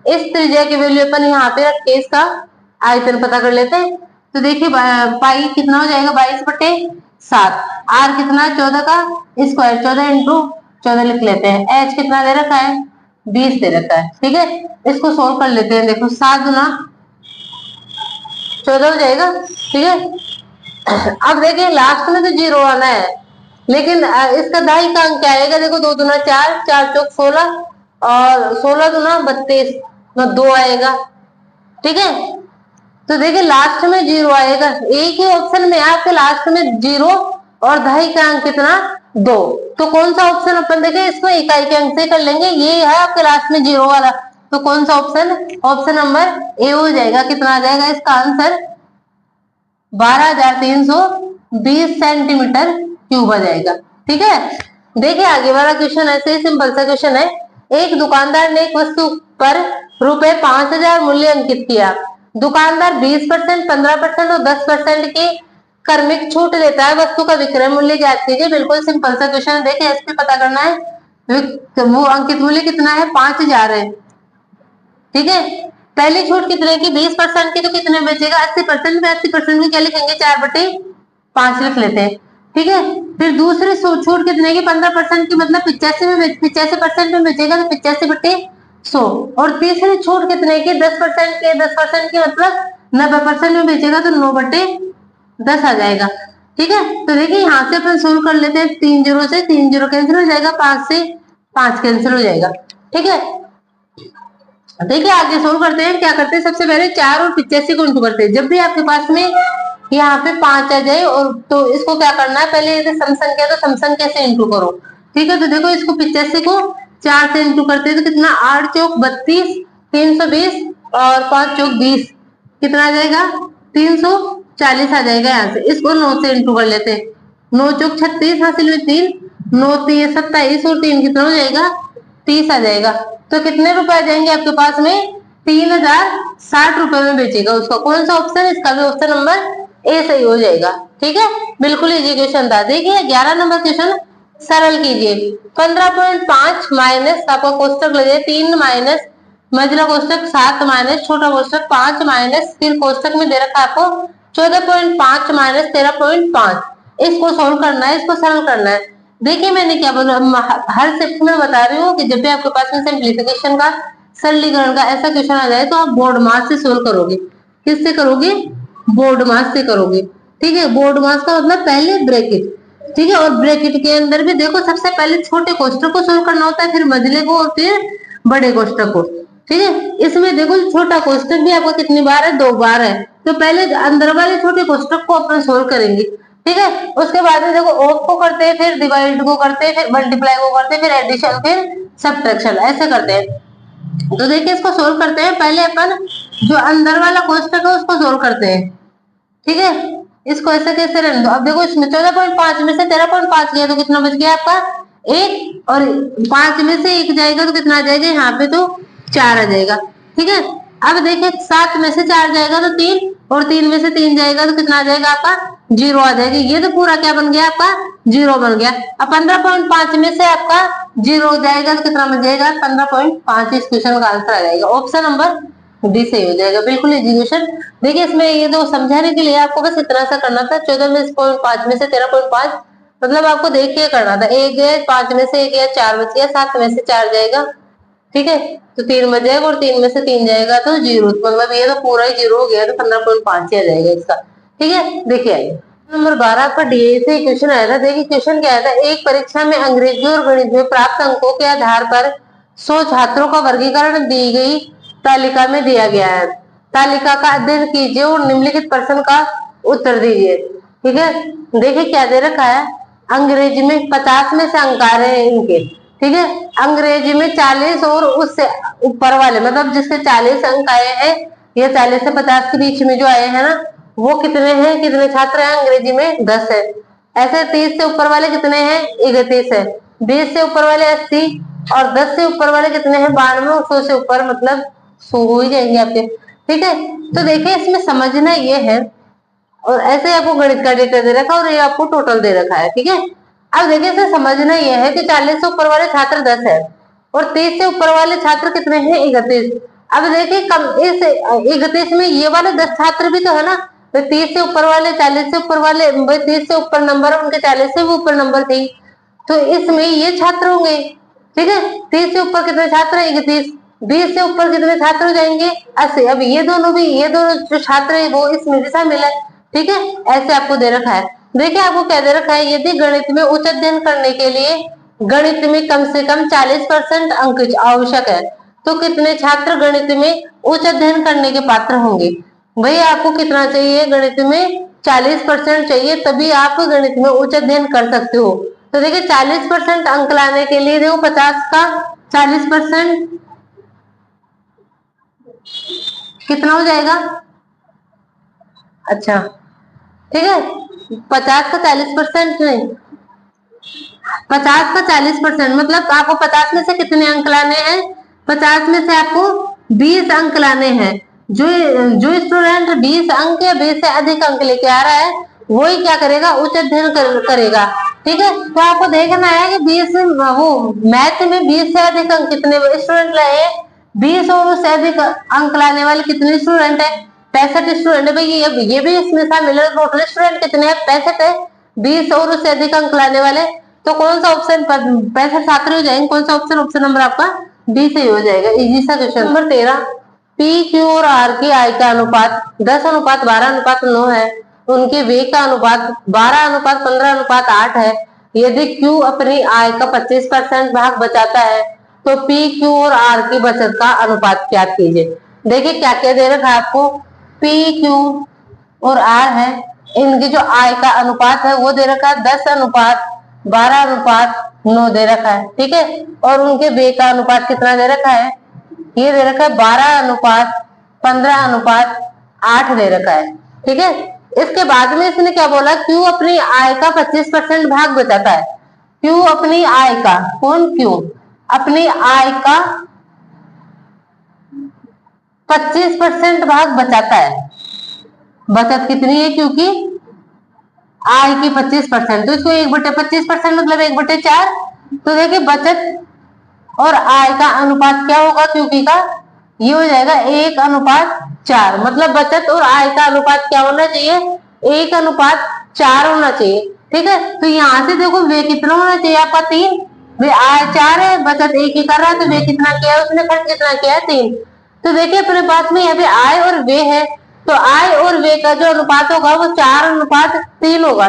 इस त्रिज्या की वैल्यू अपन यहाँ पे रख के इसका आयतन पता कर लेते हैं। तो देखिए पाई कितना हो जाएगा, 22/7, आर कितना, 14 का स्क्वायर, 14 इंटू 14 लिख लेते हैं। एच कितना दे रखा है, 20 दे रखा है, ठीक है। इसको सोल्व कर लेते हैं, देखो 7 गुना 14 हो जाएगा, ठीक है। अब देखिए लास्ट में तो 0 आना है, लेकिन इसका दाई का अंक क्या आएगा, देखो 2 दूना 4, 4 चौक 16 और 16 दूना 32, 2 आएगा, ठीक है। तो देखिए लास्ट में 0 आएगा, एक ही ऑप्शन में आपके लास्ट में 0 और दहाई का अंक कितना, 2। तो कौन सा ऑप्शन अपन देखें, इसको इकाई के अंक से कर लेंगे, ये है आपके लास्ट में 0 वाला। तो कौन सा ऑप्शन, ऑप्शन नंबर ए हो जाएगा। कितना आ जाएगा इसका आंसर, 12,320 सेंटीमीटर क्यूब आ जाएगा, ठीक है। देखिए आगे वाला क्वेश्चन ऐसे ही सिंपल सा क्वेश्चन है। एक दुकानदार ने एक वस्तु पर रुपए 5,000 मूल्य अंकित किया। दुकानदार 20%, 15% और 10% की क्रमिक छूट लेता है। वस्तु का विक्रय मूल्य ज्ञात कीजिए। बिल्कुल सिंपल सा क्वेश्चन है। देखिए इसमें पता करना है वो अंकित मूल्य कितना है, 5,000 है, ठीक है। पहली छूट कितने की, 20% की, तो कितने बचेगा, 80% में। 80% में क्या लिखेंगे, 4/5 लिख लेते हैं, ठीक है। फिर दूसरी छूट कितने की, 15% की, मतलब 85% में बचेगा, तो 85/100। और तीसरी छूट कितने की, 10% की, 10% की मतलब 90% में बेचेगा, तो 9/10 आ जाएगा, ठीक है। तो देखिए यहाँ से अपन शुरू कर लेते हैं, 3 0 से 3 0 कैंसिल हो जाएगा, 5 से 5 कैंसिल हो जाएगा, ठीक है। देखिए आगे सोल्व करते हैं, क्या करते हैं, सबसे पहले 4 और 85 को इंटू करते हैं। जब भी आपके पास में यहाँ पे 5 आ जाए और तो इसको क्या करना है, पहले यदि सम संख्या तो सम संख्या से इंटू करो। ठीक है, तो देखो इसको 85 को 4 से इंटू करते हैं तो कितना, 8 चौक 32, 320 और 5 चौक 20, कितना आ जाएगा, 340 आ जाएगा। यहाँ से इसको 9 से इंटू कर लेते हैं। 9 चौक 36, हासिल में 3, 9 3 27 और 3 कितना हो जाएगा, 30 आ जाएगा। तो कितने रुपए आ जाएंगे आपके पास में, 3060 रुपए में बेचेगा उसका। कौन सा ऑप्शन, इसका भी ऑप्शन नंबर ए सही हो जाएगा। ठीक है, बिल्कुल इजी क्वेश्चन था। देखिए 11 नंबर क्वेश्चन सरल कीजिए। 15.5 माइनस, आपका कोष्टक लगे 3 माइनस मझला कोष्टक 7 माइनस छोटा कोष्टक 5 माइनस, फिर कोष्टक में दे रखा है आपको 14.5 माइनस 13.5। इसको सोल्व करना है, इसको सरल करना है। देखिए मैंने क्या बोला, हर सेक्शन में बता रही हूँ कि जब भी आपके पास में सिंप्लीफिकेशन का, सरलीकरण का ऐसा क्वेश्चन आ जाए तो आप बोर्ड मास से सोल्व करोगे। किससे करोगे, बोर्ड मास से करोगे। ठीक है, बोर्ड मास का मतलब पहले ब्रैकेट, ठीक है, और ब्रैकेट के अंदर भी देखो सबसे पहले छोटे कोष्टक को सोल्व करना होता है, फिर मझले को और फिर बड़े कोष्टक को। ठीक है, इसमें देखो छोटा कोष्टक भी आपका कितनी बार है, 2 बार है, तो पहले अंदर वाले छोटे कोष्टक को अपन सोल्व करेंगे। ठीक है, उसके बाद में देखो ऑफ को करते हैं, फिर डिवाइड को करते हैं, फिर मल्टीप्लाई को करते हैं, फिर एडिशन, फिर सब्ट्रैक्शन, ऐसे करते हैं। तो देखिए इसको सोल्व करते हैं। पहले अपन जो अंदर वाला कोष्टक है उसको सोल्व करते हैं। ठीक है, इसको ऐसे कैसे रहने दो। अब देखो इसमें 14.5 में से 13.5 गया तो कितना बच गया आपका, 1, और 5 में से 1 जाएगा तो कितना आ जाएगा, यहाँ पे तो 4 आ जाएगा। ठीक है, अब देखिए 7 में से 4 जाएगा तो 3, और 3 में से 3 जाएगा तो कितना आ जाएगा आपका, 0 आ जाएगा। ये तो पूरा क्या बन गया आपका, 0 बन गया। अब 15.5 में से आपका 0 जाएगा तो कितना बन जाएगा, 15.5। इस क्वेश्चन का आंसर आ जाएगा ऑप्शन नंबर डी सही हो जाएगा, बिल्कुल इजी क्वेश्चन। देखिए इसमें ये तो समझाने के लिए आपको बस इतना सा करना था। 14.5 में से 13.5 मतलब आपको देख के करना था। 1 गया, 5 में से 1 गया, 4 बच गया, 7 में से 4 जाएगा, ठीक है, तो 3 बच जाएगा, और 3 में से 3 जाएगा तो 0, मतलब ये तो पूरा ही 0 हो गया, तो 15.5 ही आ जाएगा इसका। ठीक है, देखिए आइए नंबर 12 आपका डीए से क्वेश्चन आया था। देखिए क्वेश्चन क्या आया था, एक परीक्षा में अंग्रेजी और गणित में प्राप्त अंकों के आधार पर 100 छात्रों का वर्गीकरण दी गई तालिका में दिया गया है। तालिका का अध्ययन कीजिए और निम्नलिखित प्रश्न का उत्तर दीजिए। ठीक है, देखिए क्या दे रखा है, अंग्रेजी में 50 में से अंक आ रहे हैं इनके। ठीक है, अंग्रेजी में 40 और उससे ऊपर वाले, मतलब जिसके 40 अंक आए हैं या 40 से 50 के बीच में जो आए हैं ना, वो कितने हैं, कितने छात्र हैं अंग्रेजी में, 10 है। ऐसे 30 से ऊपर वाले कितने हैं, 31 है। 20 से ऊपर वाले 80, और 10 से ऊपर वाले कितने हैं, 92। 100 से ऊपर मतलब 100 हो ही जाएंगे आपके। ठीक है, तो देखिए इसमें समझना ये है, और ऐसे आपको गणित का डेटा दे रखा है और ये आपको टोटल दे रखा है। ठीक है, अब देखिए इसे समझना ये है कि 40 से ऊपर वाले छात्र 10 है, और 30 से ऊपर वाले छात्र कितने हैं, 31। अब देखिए कम इस 31 में ये वाले 10 छात्र भी तो है ना, तो 30 से ऊपर वाले, 40 से ऊपर वाले, 30 से ऊपर नंबर, उनके 40 से भी ऊपर नंबर थी, तो इसमें ये छात्र होंगे। ठीक है, 30 से ऊपर कितने छात्र हैं, 31। 20 से ऊपर कितने छात्र हो जाएंगे, 80। अब ये दोनों भी, ये दोनों जो छात्र है वो इसमें भी शामिल है। ठीक है, ऐसे आपको दे रखा है। देखिए आपको क्या दे रखा है, यदि गणित में उच्च अध्ययन करने के लिए गणित में कम से कम 40% अंक आवश्यक है, तो कितने छात्र गणित में उच्च अध्ययन करने के पात्र होंगे। भाई आपको कितना चाहिए, गणित में 40% चाहिए, तभी आप गणित में उच्च अध्ययन कर सकते हो। तो देखिए 40% अंक लाने के लिए देखो 50 का 40% कितना हो जाएगा, अच्छा ठीक है, 50 का 40% नहीं, 50 का 40% मतलब आपको 50 में से कितने अंक लाने हैं, 50 में से आपको 20 अंक लाने हैं। जो जो स्टूडेंट 20 अंक या 20 से अधिक अंक लेके आ रहा है वही क्या करेगा, उच्च अध्ययन करेगा। ठीक है, तो आपको देखना है कि 20 वो मैथ में 20 से अधिक अंक कितने स्टूडेंट लाए, 20 और उससे अधिक अंक लाने वाले कितने स्टूडेंट है, 65 स्टूडेंट है। भाई ये भी इसमें शामिल है। टोटल स्टूडेंट कितने हैं, 65 है। 20 और उससे अधिक अंक लाने वाले, तो कौन सा ऑप्शन 65 छात्र हो जाएंगे, कौन सा ऑप्शन, ऑप्शन नंबर आपका डी सही हो जाएगा। इजी सा क्वेश्चन। नंबर 13, पी क्यू और आर की आय का अनुपात 10:12:9 है। उनके वे का अनुपात 12:15:8 है। यदि क्यू अपनी आय का 25% भाग बचाता है तो पी क्यू और आर की बचत का अनुपात ज्ञात कीजिए। देखिए क्या क्या दे रखा है आपको, पी क्यू और आर है, इनकी जो आय का अनुपात है वो दे रखा है 10:12:9 दे रखा है, ठीक है। और उनके व्यय का अनुपात कितना दे रखा है, ये दे रखा है 12:15:8 दे रखा है, ठीक है। इसके बाद में इसने क्या बोला, क्यू अपनी आय का 25% भाग बचाता है। क्यू अपनी आय का, कौन क्यू, अपनी आय का 25% भाग बचाता है। बचत कितनी है, क्योंकि आय की 25%, तो इसको 1/25% मतलब 1/4। तो देखिए बचत और आय का अनुपात क्या होगा क्योंकि का, ये हो जाएगा 1:4। मतलब बचत और आय का अनुपात क्या होना चाहिए, 1:4 होना चाहिए, ठीक है। तो यहाँ से देखो वे कितना होना चाहिए आपका 3, वे आय 4 है, बचत 1 ही कर रहा है, तो वे कितना किया है उसने, खर्च कितना किया है 3। तो देखिए अपने पास में यहाँ पे आय और वे है, तो आय और वे का जो अनुपात होगा वो 4:3 होगा।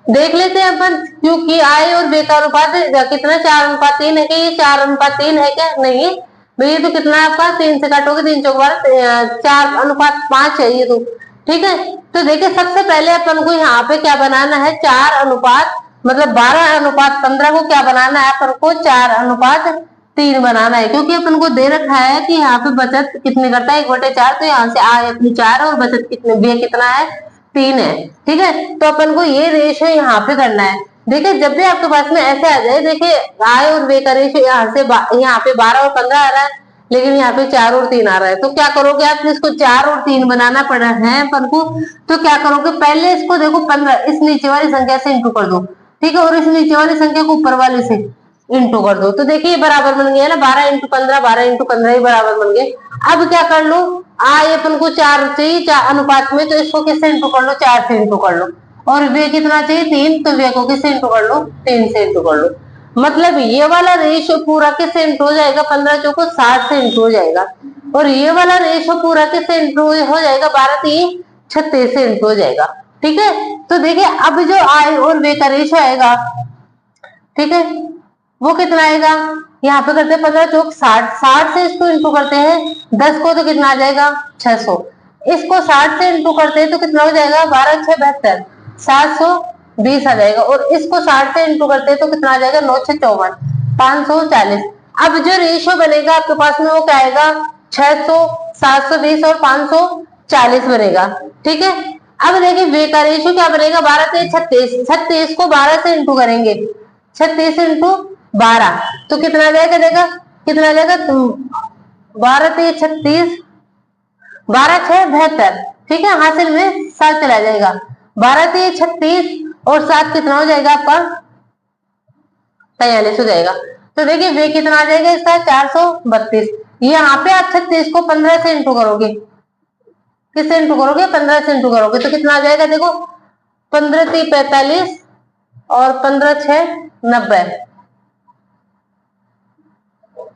देख लेते हैं अपन, क्योंकि आय और वे का अनुपात कितना 4:3 है, क्या ये 4:3 है क्या, नहीं है भैया। तो कितना है आपका, 3 से काटोगे 3 चौक 4:5 है ये तो, ठीक है। तो देखिए सबसे पहले अपन को यहाँ पे क्या बनाना है, 4 मतलब 12:15 को क्या बनाना है अपन को, 4:3 बनाना है। क्योंकि अपन को दे रखा है कि यहाँ पे बचत कितने करता है 1/4, तो यहाँ से आय अपनी 4 और बचत कितने, व्यय कितना है 3 है, ठीक है। तो अपन को ये रेशियो यहाँ पे करना है। देखिए जब भी आपके पास में ऐसे आ जाए, देखिए आय और व्यय का रेशियो यहाँ पे 12 और 15 आ रहा है, लेकिन यहाँ पे 4 और 3 आ रहा है, तो क्या करोगे आप, इसको 4 और 3 बनाना पड़ा है अपन को। तो क्या करोगे, पहले इसको देखो 15 इस नीचे वाली संख्या से इंटू कर दो, ठीक है, और इस नीचे वाली संख्या को ऊपर वाले से इंटू कर दो। तो देखिए बराबर बन गया ना, 12 × 15 12 × 15 ही बराबर बन गए। अब क्या कर लो, आय अपन को 4 चाहिए, 4 अनुपात में, तो इसको किससे इंटू कर लो, 4 से इंटू कर लो। और वे कितना चाहिए 3, तो वे को किससे इंटू कर लो, 3 से इंटू कर लो। मतलब ये वाला रेशियो पूरा किससे इंटू हो जाएगा, 15 चौको 60 से इंटू हो जाएगा। और ये वाला रेशियो पूरा किससे इंटू हो जाएगा, 12×3 = 36 से इंटू हो जाएगा, ठीक है। तो देखिए अब जो आय और वे का रेशियो आएगा, ठीक है, वो कितना आएगा, यहाँ पे करते हैं 15 चौक 60, 60 से इसको इंटू करते हैं 10 को, तो कितना आ जाएगा 600। इसको 60 से इंटू करते हैं तो कितना हो जाएगा, 12 6 72, 720 आ जाएगा। और इसको 60 से इंटू करते हैं तो कितना आ जाएगा, 9 6 54, 540। अब जो रेशियो बनेगा आपके पास में वो क्या आएगा, 600 720 और 540 बनेगा, ठीक है। अब देखिए वे का रेशियो क्या बनेगा, 12 3 36, 36 को 12 से इंटू करेंगे, 36 इंटू 12, तो कितना आ जाएगा, देखा कितना आ जाएगा, 12 3 36, 12 6 72, ठीक है, हासिल में 7 चला जाएगा, 12 3 36 और 7 कितना हो जाएगा आपका 43 हो जाएगा। तो देखिए वे कितना आ जाएगा इसका 432। यहाँ पे आप 36 को 15 से इंटू करोगे, किससे इंटू करोगे, 15 से इंटू करोगे, तो कितना आ जाएगा, देखो 15 3 45 और 15 6 90,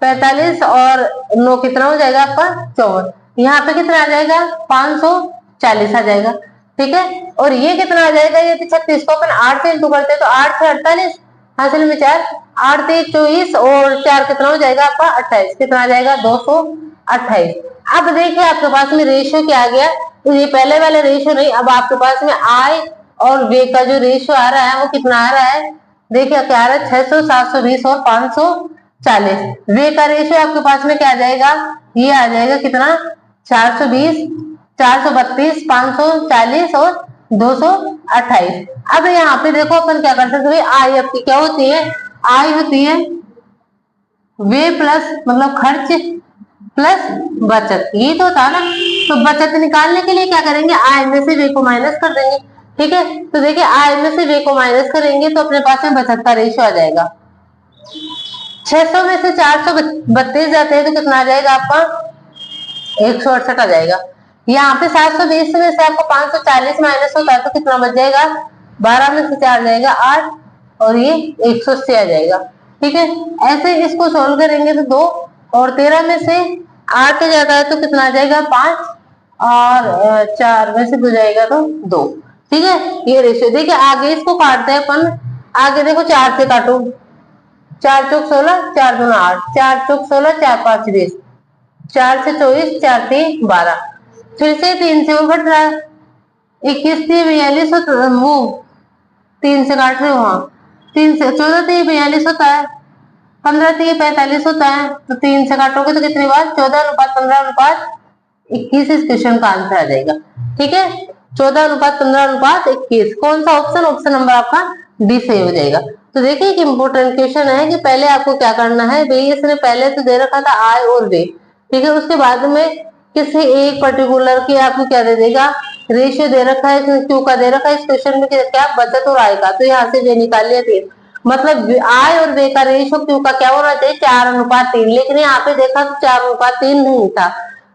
45 और 9 कितना हो जाएगा आपका 54। यहाँ पे कितना आ जाएगा 540 आ जाएगा, ठीक है। और ये कितना आ जाएगा, ये 36 को अपन 8 से इंटू करते हैं तो 8 से 48, हासिल में 4, 8 3 24 और 4 कितना हो जाएगा आपका 28, कितना आ जाएगा 228। अब देखिए आपके पास में रेशियो क्या आ गया, तो ये पहले वाले रेशियो नहीं, अब आपके पास में आय और वे का जो रेशियो आ रहा है वो कितना आ रहा है, देखिए क्या आ रहा है 600 720 और 540। वे का रेशियो आपके पास में क्या आ जाएगा, ये आ जाएगा कितना 420 432 540 और 228। अब यहाँ पे देखो अपन क्या कर सकते हैं, आय आपकी क्या होती है, आय होती है वे प्लस मतलब खर्च प्लस बचत, ये तो था ना। तो बचत निकालने के लिए क्या करेंगे, आय में से वे को माइनस कर देंगे, ठीक है। तो देखिए आय में से वे को माइनस करेंगे तो अपने पास में बचत का रेशियो आ जाएगा, 600 में से 432 जाते हैं तो कितना आ जाएगा आपका 168 आ जाएगा। यहाँ पे 720 में से आपको 540 माइनस होता है तो कितना बच जाएगा, 12 में से 4 जाएगा 8 और ये 180 आ जाएगा, ठीक है। ऐसे इसको सोल्व करेंगे तो 2 और 13 में से 8 जाता है तो कितना आ जाएगा 5 और 4 में से 2 जाएगा तो 2, ठीक है। ये रेशियो देखिए, आगे इसको काटते हैं अपन, आगे देखो 4 से काटो 4 चौक 16, 4 दूना 8, 4 चौक 16, 4 5 20, 4 से 24, 4 3 12। फिर से 3 से वो घट रहा है, 21 3 42 वो 3 से काट रहे हो, हाँ 3 से 14 3 42 होता है, 15 3 45 होता है, तो 3 से काटोगे तो कितनी बार 14:15:21 इस क्वेश्चन का आंसर आ जाएगा। ठीक है, 14:15:21 कौन सा ऑप्शन, ऑप्शन नंबर आपका डी सही हो जाएगा। तो देखिए एक इंपॉर्टेंट क्वेश्चन है कि पहले आपको क्या करना है भाई, इसने पहले तो दे रखा था आई और वे, ठीक है, उसके बाद में किसी एक पर्टिकुलर की आपको क्या दे देगा, रेशियो दे रखा है, क्यू का दे रखा है, इस क्वेश्चन में क्या बचत और आय का, तो यहाँ से वे निकाल लिया 3, मतलब आय और वे का रेशियो क्यू का क्या होना चाहिए 4:3, लेकिन यहाँ पे देखा तो 4:3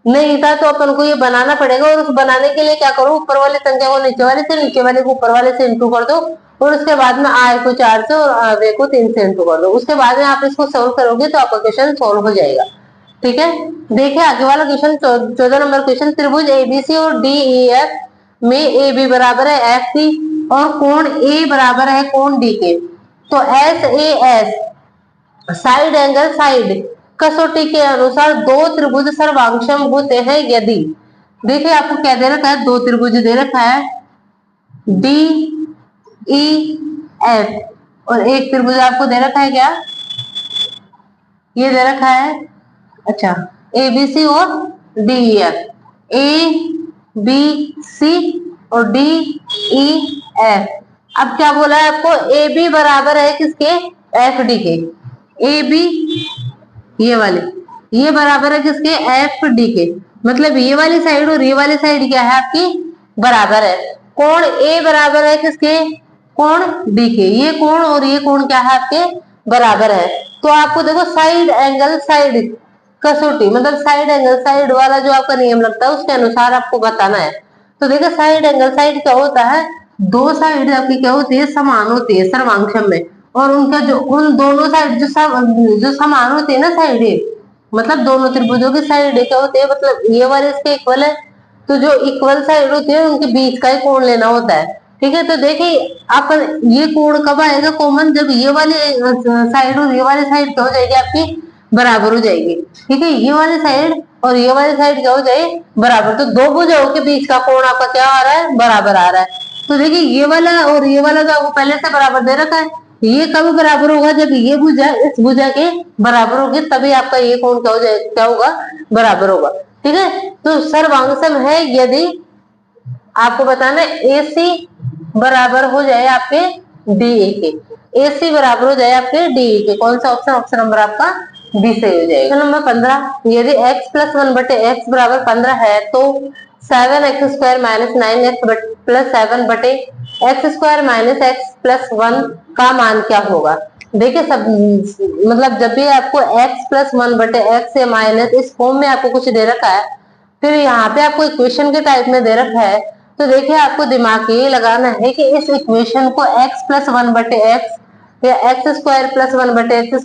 नहीं था, तो अपन को ये बनाना पड़ेगा, और उस बनाने के लिए क्या करो, ऊपर वाली संख्या को नीचे वाले से, नीचे वाले को ऊपर वाले से इंटू कर दो, और उसके बाद में आय को 4 से और वे को 3 से इंटू कर दो, उसके बाद में आप इसको सोल्व करोगे तो आपका क्वेश्चन सोल्व हो जाएगा। ठीक है, देखिए आगे वाला क्वेश्चन 14 नंबर क्वेश्चन, त्रिभुज एबीसी और डीईएफ में ए बी बराबर है एफ सी और कोण ए बराबर है कोण डी के, तो S A S side angle side कसौटी के अनुसार दो त्रिभुज सर्वांगसम होते हैं यदि, देखिए आपको क्या दे रखा है, दो त्रिभुज दे रखा है डी ई एफ और एक त्रिभुज आपको दे रखा है क्या, ये दे रखा है, अच्छा ए बी सी और D E F, A B C और डी ई एफ। अब क्या बोला है आपको, ए बी बराबर है किसके, एफ डी के, ए बी ये वाली, ये बराबर है किसके, एफ डी के, मतलब ये वाली साइड और ये वाली साइड क्या है आपकी बराबर है, कोण ए बराबर है किसके, कोण डी के, ये कोण और ये कोण क्या है आपके बराबर है, तो आपको देखो साइड एंगल साइड कसौटी, मतलब साइड एंगल साइड वाला जो आपका नियम लगता है उसके अनुसार आपको बताना है। तो देखो साइड एंगल साइड क्या होता है, दो साइड आपकी क्या होती है, समान होती है सर्वांगसम में, और उनका जो उन दोनों साइड जो समान होती है ना साइड, मतलब दोनों त्रिभुजों की साइड क्या होती है, मतलब ये वाले इसके इक्वल है, तो जो इक्वल साइड होती है उनके बीच का ही कोण लेना होता है। ठीक है, तो देखिए आप ये कोण कब आएगा कॉमन, जब ये वाली साइड और ये वाली साइड क्या हो जाएगी आपकी बराबर हो जाएगी। ठीक है, ये वाली साइड और ये वाली साइड क्या हो जाए बराबर, तो दो भुजाओं के बीच का कोण आपका क्या आ रहा है, बराबर आ रहा है। तो देखिए ये वाला और ये वाला जो आपको पहले से बराबर दे रखा है, ये कब बराबर होगा, जब ये भुजा इस भुजा के बराबर होगी, तभी आपका ये कोण क्या हो जाए, क्या होगा बराबर होगा। ठीक है, तो सर्वांगसम है यदि आपको बताना ए सी बराबर हो जाए आपके डी के, ए सी बराबर हो जाए आपके डी के, कौन सा ऑप्शन, ऑप्शन नंबर आपका बी से हो जाएगा। नंबर 15, यदि x प्लस 1/x बराबर 15 है तो 7x² माइनस 9x प्लस 7 बटे x² माइनस x प्लस 1 का मान क्या होगा। देखिए सब मतलब जब भी आपको x प्लस 1/x या माइनस इस फॉर्म में आपको कुछ दे रखा है, फिर यहाँ पे आपको इक्वेशन के टाइप में दे रखा है, तो देखिए आपको दिमाग ये लगाना है कि इस इक्वेशन को x प्लस 1/x या x² plus 1/x² x³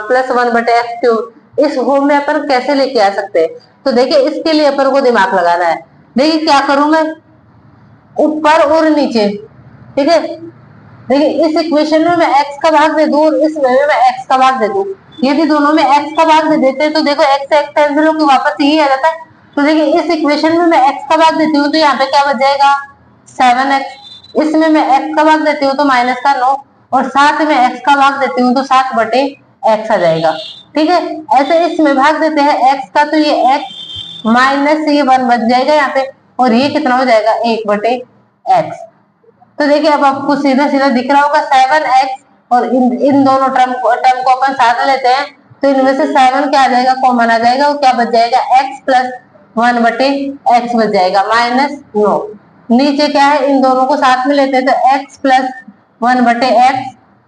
plus 1/x³ इस फॉर्म में अपन कैसे लेके आ सकते हैं। तो देखिए इसके लिए अपन को दिमाग लगाना है। देखिए क्या करूं मैं, ऊपर और नीचे, ठीक है, देखिए इस इक्वेशन में मैं x का भाग दे दूं और इसमें मैं x का भाग दे दूं, यदि दोनों में x का भाग दे देते हैं तो देखो x से x कैंसिल होकर वापस यही आ जाता है। तो देखिए इस इक्वेशन में मैं x का भाग देती हूँ तो यहाँ पे क्या बच जाएगा 7x, इसमें मैं x का भाग देती हूँ तो माइनस का 9, और साथ में x का भाग देती हूँ तो 7/x आ जाएगा। ठीक है, ऐसे इसमें भाग देते हैं x का, तो ये x माइनस ये 1 बच जाएगा यहाँ पे, और ये कितना हो जाएगा 1/x। तो देखिए अब आपको सीधा सीधा दिख रहा होगा 7x, और इन दोनों टर्म को अपन साथ लेते हैं तो इनमें से 7 क्या आ जाएगा, कॉमन आ जाएगा, और क्या बच जाएगा x प्लस 1/x बच जाएगा माइनस 9। नीचे क्या है, इन दोनों को साथ में लेते हैं तो x प्लस 1/x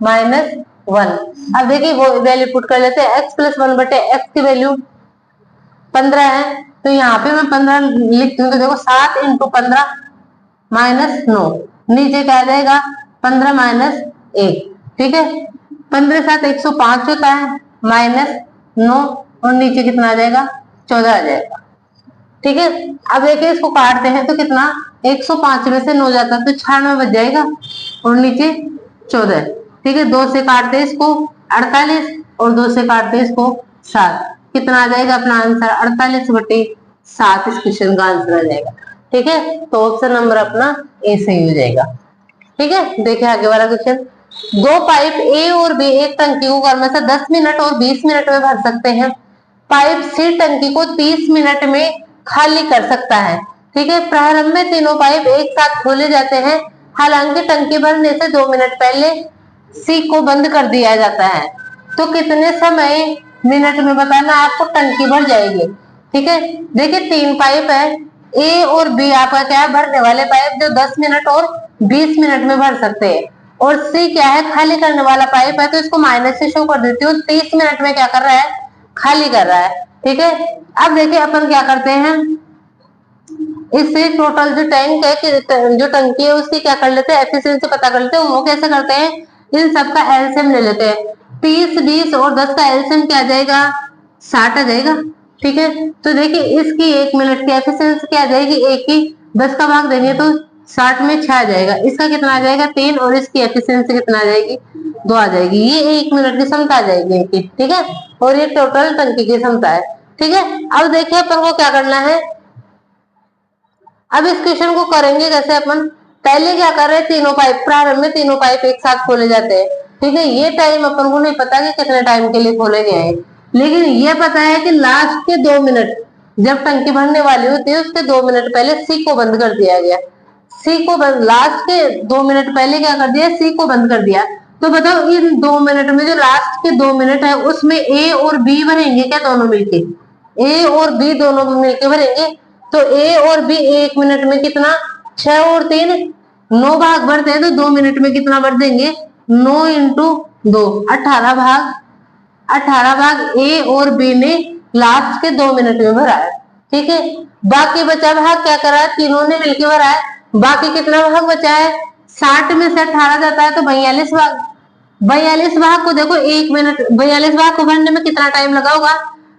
माइनस 1। अब देखिए वो वैल्यू पुट कर लेते हैं, x प्लस 1/x की वैल्यू 15 है, तो यहाँ पे मैं 15 लिखती हूँ, तो देखो 7 × 15 माइनस 9, नीचे क्या आ जाएगा 15 माइनस 1। ठीक है, 15 7 105 होता है माइनस 9, और नीचे कितना आ जाएगा 14 आ जाएगा। ठीक है, अब देखिए इसको काटते हैं तो कितना 105 में से 9 जाता है तो 96 बच जाएगा, और नीचे 14। ठीक है, 2 से काट दे इसको 48 और 2 से काट दे इसको 7, कितना आ जाएगा अपना आंसर 48/7 इस क्वेश्चन का आंसर आ जाएगा। ठीक है, तो ऑप्शन नंबर अपना ए सही हो जाएगा। ठीक है, देखिए आगे वाला क्वेश्चन, 2 पाइप ए और बी एक टंकी को क्रमशः से 10 मिनट और 20 मिनट में भर सकते हैं। पाइप सी टंकी को 30 मिनट में खाली कर सकता है। ठीक है, प्रारंभ में तीनों पाइप एक साथ खोले जाते हैं, हालांकि टंकी भरने से 2 मिनट पहले सी को बंद कर दिया जाता है। तो कितने समय मिनट में बताना आपको टंकी भर जाएगी। ठीक है, देखिए 3 पाइप है, ए और बी आपका क्या है भरने वाले पाइप, जो 10 मिनट और 20 मिनट में भर सकते हैं, और सी क्या है खाली करने वाला पाइप है, तो इसको माइनस से शो कर देती हूँ, 30 मिनट में क्या कर रहा है खाली कर रहा है। ठीक है, अब देखिए अपन क्या करते हैं, इससे टोटल जो टैंक है जो टंकी है उसकी क्या कर लेते हैं एफिशिएंसी पता कर लेते हैं। वो कैसे करते हैं, इन सब का एलसीएम ले लेते हैं, 30, 20 और 10 का एलसीएम क्या आ जाएगा 60 आ जाएगा। ठीक है, तो देखिए इसकी 1 मिनट की एफिशिएंसी क्या आ जाएगी, 1 की 10 का भाग देंगे तो 60 में 6 आ जाएगा, इसका कितना आ जाएगा 3 और इसकी एफिशिएंसी कितना आ जाएगी 2 आ जाएगी। ये 1 मिनट की क्षमता आ जाएगी इनकी। ठीक है, और ये टोटल टंकी की क्षमता है। ठीक है, अब देखिए अपन को क्या करना है, अब इस क्वेश्चन को करेंगे कैसे अपन, पहले क्या कर रहे हैं तीनों पाइप, प्रारंभ में तीनों पाइप एक साथ खोले जाते हैं। ठीक है, ये टाइम अपन को नहीं पता कि कितने टाइम के लिए खोले गए हैं, लेकिन ये पता है कि लास्ट के 2 मिनट जब टंकी भरने वाली होती है उसके 2 मिनट पहले सी को बंद कर दिया गया। सी को लास्ट के 2 मिनट पहले क्या कर दिया, सी को बंद कर दिया। तो बताओ इन 2 मिनट में जो लास्ट के 2 मिनट है उसमें ए और बी भरेंगे क्या, दोनों मिलके, ए और बी दोनों मिलके भरेंगे। तो ए और बी 1 मिनट में कितना 6 और 3 9 भाग भरते हैं, तो 2 मिनट में कितना भर देंगे 9 इंटू 2 18 भाग ए और बी ने लास्ट के 2 मिनट में भरा है। ठीक है, बाकी बचा भाग क्या करा है, तीनों ने मिलकर भरा है। बाकी कितना भाग बचा है, 60 में से 18 जाता है तो 42 भाग। 42 भाग को देखो 1 मिनट, 42 भाग को भरने में कितना टाइम लगा होगा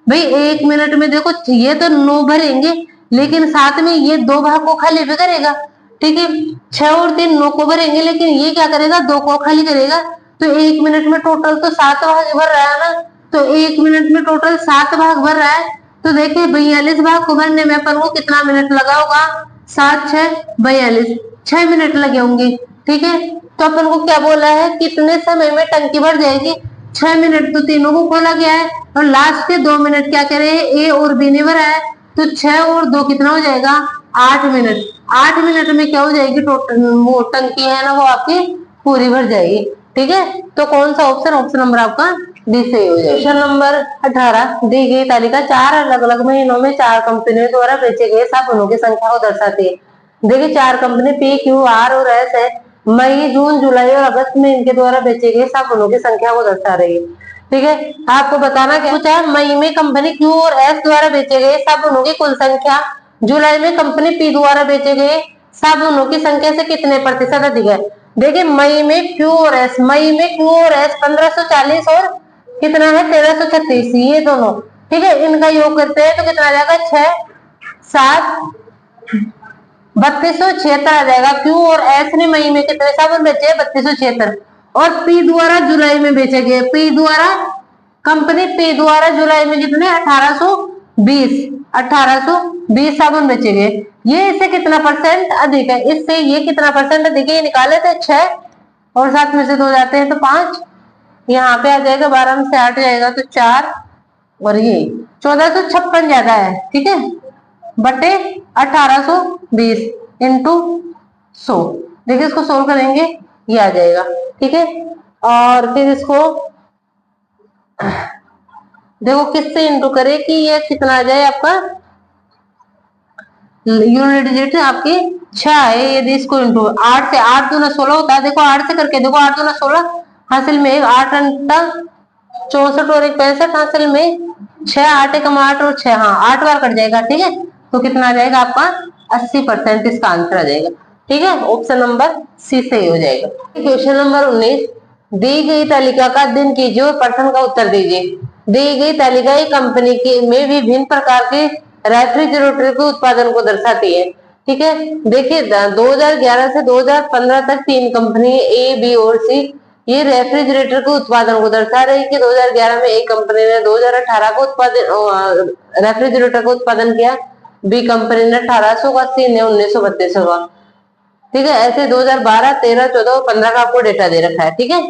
भाई 1 मिनट में। देखो ये तो 9 भरेंगे, लेकिन साथ में ये 2 भाग को खाली भी करेगा। ठीक है, 6 और 3 9 को भरेंगे, लेकिन ये क्या करेगा 2 को खाली करेगा। तो 1 मिनट में टोटल तो 7 भाग भर रहा है ना, तो 1 मिनट में टोटल 7 भाग भर रहा है। तो देखिए 42 भाग को भरने में अपन को कितना मिनट लगा होगा, 7 6 42 6 मिनट लगे होंगे। ठीक है, तो अपन को क्या बोला है कितने समय में टंकी भर जाएगी, 6 मिनट तो तीनों को खोला गया है, और लास्ट के 2 मिनट क्या करे ए और बी ने भरा है, तो 6 और 2 कितना हो जाएगा 8 मिनट। 8 मिनट में क्या हो जाएगी टोटल वो टंकी है ना वो आपकी पूरी भर जाएगी। ठीक है, तो कौन सा ऑप्शन, ऑप्शन नंबर आपका डी सही हो जाएगा। क्वेश्चन नंबर 18, दी गई तालिका 4 अलग अलग महीनों में 4 कंपनियों द्वारा बेचे गए साबुनों की संख्या को दर्शाती है। देखिए 4 कंपनी पी क्यू आर और एस है, मई जून जुलाई और अगस्त में इनके द्वारा बेचे गए साबुनों की संख्या को दर्शा रही है। ठीक है, आपको बताना क्या पूछा, मई में कंपनी क्यू और एस द्वारा बेचे गए साबुनों की कुल संख्या जुलाई में कंपनी पी द्वारा बेचे गए साबुनों की संख्या से कितने प्रतिशत अधिक है। देखिए मई में क्यू और एस, मई में क्यू और एस 1540 और कितना है 1336, ये दोनों। ठीक है, इनका योग करते हैं तो कितना आ जाएगा 6 7 3276 आ जाएगा। क्यू और एस ने मई में कितने साबुन बेचे 3276, और पी द्वारा जुलाई में बेचे गए, पी द्वारा कंपनी पी द्वारा जुलाई में कितने 1820 साबुन बेचे गए। ये इससे कितना परसेंट अधिक है, इससे ये कितना परसेंट अधिक है, ये निकाले थे 6 और 7 में से 2 जाते हैं तो 5, यहाँ पे आ जाएगा 12 में से 8 जाएगा तो 4, और ये 1456 ज्यादा है। ठीक है, बटे 1820 इंटू 100। देखिए इसको सोल्व करेंगे ये आ जाएगा। ठीक है, और फिर इसको देखो किससे इंटू करे कि ये कितना आ जाए आपका, यूनिट डिजिट आपकी 6 है, यदि इसको इंटू 8 से 8 दूना 16 होता है। देखो 8 से करके देखो 8 दूना 16 हासिल में 8 अंटा 64 और 1 65 हासिल में 6 8 1 8 और 6, हाँ 8 बार कट जाएगा। ठीक है, तो कितना आ जाएगा आपका 80% इसका आंसर आ जाएगा। ठीक है, ऑप्शन नंबर सी सही हो जाएगा। क्वेश्चन नंबर 19, दी गई तालिका का दिन कीजिए और प्रश्न का उत्तर दीजिए। दी गई तालिका एक कंपनी के में विभिन्न प्रकार के रेफ्रिजरेटर के उत्पादन को दर्शाती है। ठीक है, देखिए 2011 से 2015 तक 3 कंपनी ए बी और सी ये रेफ्रिजरेटर के उत्पादन को दर्शा रही है कि 2011 में एक कंपनी ने 2018 को उत्पादन रेफ्रिजरेटर का उत्पादन किया, बी कंपनी ने 1800 का, सी ने 1932 का। ठीक है, ऐसे 2012, 13, 14 और 15 का आपको डेटा दे रखा है। ठीक है,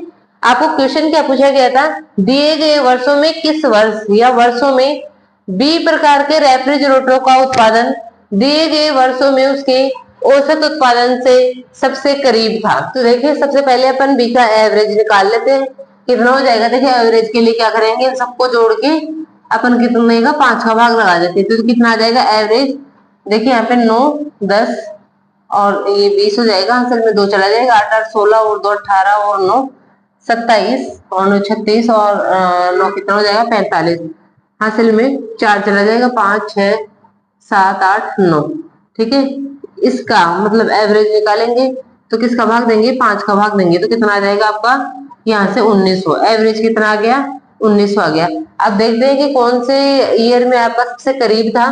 आपको क्वेश्चन क्या पूछा गया था, दिए गए वर्षों में किस वर्ष या वर्षों में बी प्रकार के रेफ्रिजरेटरों का उत्पादन दिए गए वर्षों में उसके औसत उत्पादन से सबसे करीब था। तो देखिए सबसे पहले अपन बी का एवरेज निकाल लेते हैं, कितना हो जाएगा। देखिए एवरेज के लिए क्या करेंगे, सबको जोड़ के अपन कितने का 5 का भाग लगा देते हैं, तो कितना आ जाएगा एवरेज। देखिए यहाँ पे 9, 10 और ये 20 हो जाएगा, आंसर में 2 चला जाएगा, 8, 8, 16 और 2, 18 और 9, 27 और 9, 36 और 9 कितना हो जाएगा 45, हासिल में 4 चला जाएगा, 5, 6, 7, 8, 9। ठीक है, इसका मतलब एवरेज निकालेंगे तो किसका भाग देंगे, 5 का भाग देंगे, तो कितना आ जाएगा आपका यहाँ से 1900। एवरेज कितना आ गया, 1900 आ गया। अब देखते हैं कि कौन से ईयर में आपका सबसे करीब था।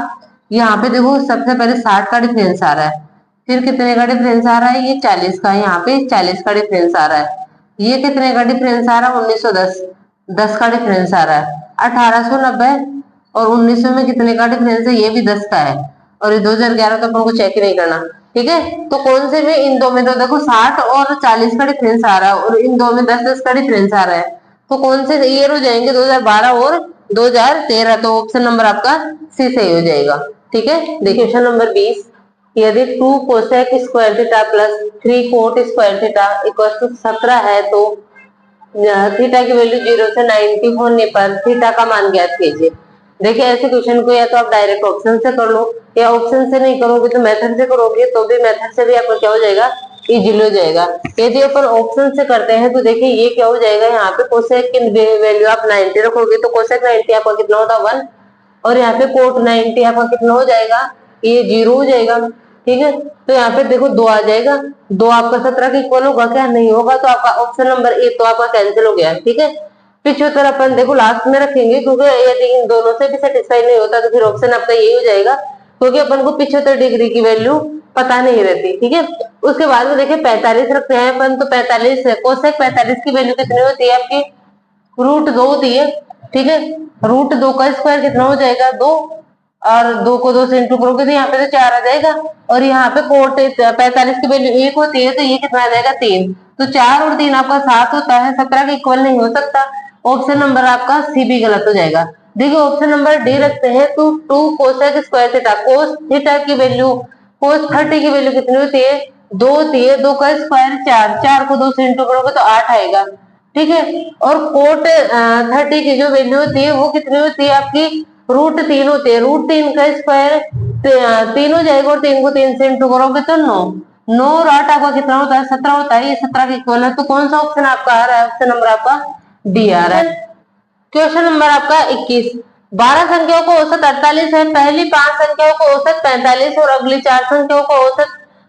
यहाँ पे देखो सबसे पहले 60 का डिफरेंस आ रहा है, फिर कितने का डिफरेंस आ रहा है, ये 40 का, यहाँ पे 40 का डिफरेंस आ रहा है, ये कितने का डिफरेंस आ रहा है 1910, 10 का डिफरेंस आ रहा है। 1890 और 1900 में कितने का डिफरेंस है, ये भी 10 का है, और ये 2011 तो अपन को चेक ही नहीं करना। ठीक है, तो कौन से में, इन दो में तो देखो 60 और 40 का डिफरेंस आ रहा है और इन दो में 10-10 का डिफरेंस आ रहा है, तो कौन से ईयर हो जाएंगे 2012 और 2013, तो ऑप्शन नंबर आपका सी सही हो जाएगा। ठीक है, देखिए क्वेश्चन नंबर 20, यदि 2 cosec square theta plus 3 cot square theta equal to 17 है तो थीटा की वैल्यू 0 से 90 होने पर थीटा का मान ज्ञात कीजिए। देखिए ऐसे क्वेश्चन को या तो आप डायरेक्ट ऑप्शन से कर लो, या ऑप्शन से नहीं करोगे तो मेथड से करोगे, तो भी मेथड से भी आपका क्या हो जाएगा, इजीली हो जाएगा। यदि अपन ऑप्शन से करते हैं तो देखिए ये क्या हो जाएगा, यहाँ पे कोसेक की वैल्यू आप 90 रखोगे तो कोसेक 90 आपका कितना होता है 1, और यहाँ पे कोट 90 आपका कितना हो जाएगा, ये 0 हो जाएगा। ठीक है, तो यहाँ पे देखो 2 आ जाएगा, 2 आपका 17 के इक्वल होगा क्या, नहीं होगा, तो आपका ऑप्शन नंबर ए तो आपका कैंसिल हो गया। ठीक है, पिछहत्तर अपन देखो लास्ट में रखेंगे, क्योंकि यदि इन दोनों से भी सेटिस्फाई नहीं होता तो फिर ऑप्शन आपका यही हो जाएगा, क्योंकि अपन को 75 डिग्री की वैल्यू पता नहीं रहती। ठीक है, उसके बाद में देखिए 45 रखते हैं अपन, तो 45 कोसेक 45 की वैल्यू कितनी होती है आपकी, √2 होती है। ठीक है, √2 का स्क्वायर कितना हो जाएगा 2, और 2 को 2 से इंटू करोगे तो यहाँ पे तो 4 आ जाएगा, और यहाँ पे कोट 45 की वैल्यू 1 होती है, तो ये कितना आ जाएगा 3, तो 4 और 3 आपका 7 होता है, 17 के इक्वल नहीं हो सकता। ऑप्शन नंबर आपका सी भी गलत हो जाएगा। देखिए ऑप्शन नंबर डी रखते हैं, तो 2 cosec square theta, cos theta की वैल्यू, कोस 30 की वैल्यू कितनी होती है 2 होती है, 2 का स्क्वायर 4, 4 को 2 से इंटू करोगे तो 8 आएगा। ठीक है, और कोट 30 की जो वैल्यू होती है वो कितनी होती है आपकी √3 होती है, √3 का स्क्वायर 3 हो जाएगा, और 3 को 3 से इंटू करोगे तो 9, 9 और 8 आपका कितना होता है 17 होता है, ये 17 के इक्वल है, तो कौन सा ऑप्शन आपका आ रहा है, ऑप्शन नंबर आपका डी आ रहा है। क्वेश्चन नंबर आपका 21, 12 संख्याओं को औसत 48 है, पहली 5 संख्याओं को औसत 45 और अगली 4 संख्याओं को औसत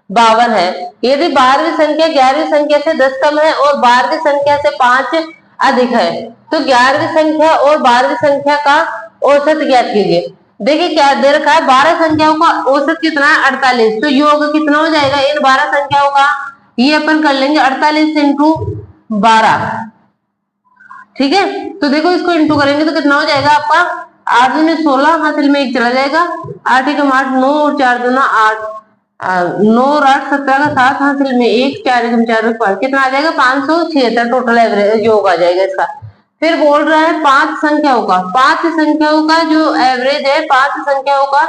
52 है। यदि 12वीं संख्या 11वीं संख्या से 10 कम है और 12वीं संख्या से 5 अधिक है तो 11वीं संख्या और 12वीं संख्या का औसत ज्ञात कीजिए। देखिए क्या दे रखा है, 12 संख्याओं का औसत कितना है 48, तो योग कितना हो जाएगा इन 12 संख्याओं का, ये अपन कर लेंगे 48 इंटू 12। ठीक है, तो देखो इसको इंटू करेंगे तो कितना हो जाएगा आपका 8 दूनी 16, हासिल में 1 चला जाएगा, 8 एकम 8, 9 और 4 दूना 8, 9 और 8 17 का 7, हासिल में 1, 4 एकम 4 5, कितना आ जाएगा 576 टोटल एवरेज योग आ जाएगा इसका। फिर बोल रहा है 5 संख्याओं का, 5 संख्याओं का जो एवरेज है 5 संख्याओं का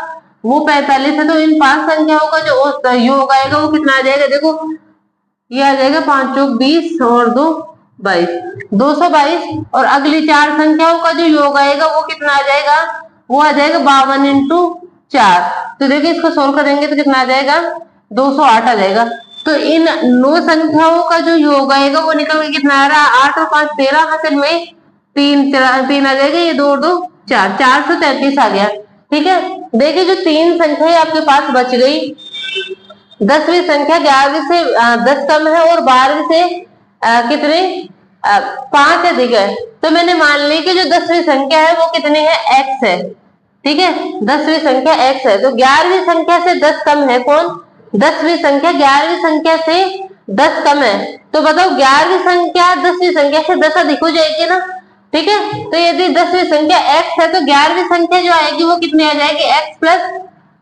वो 45 है, तो इन 5 संख्याओं का जो योग आएगा वो कितना आ जाएगा, देखो ये आ जाएगा 5 चौक 20 और 2 22, 222, और अगली 4 संख्याओं का जो योग आएगा वो कितना आ जाएगा, वो आ जाएगा 52 इंटू 4। तो देखिए इसको सोल्व करेंगे तो कितना आ जाएगा 208 आ जाएगा। तो इन 9 संख्याओं का जो योग आएगा वो निकल के कितना आ रहा है 8 और 5 13, हासिल में 3 आ जाएगा, ये 2 और 2 4, 433 आ गया। ठीक है, देखिए जो 3 संख्या आपके पास बच गई, 10वीं संख्या 11वीं से 10 कम है और 12वीं से कितने 5 अधिक है, तो मैंने मान ली कि जो 10वीं संख्या है वो कितनी है x है। ठीक है, 10वीं संख्या x है, तो 11वीं संख्या से 10 कम है कौन, 10वीं संख्या 11वीं संख्या से 10 कम है, तो बताओ 11वीं संख्या 10वीं संख्या से 10 अधिक हो जाएगी ना। ठीक है, तो यदि 10वीं संख्या x है तो 11वीं संख्या जो आएगी वो कितनी आ जाएगी, x प्लस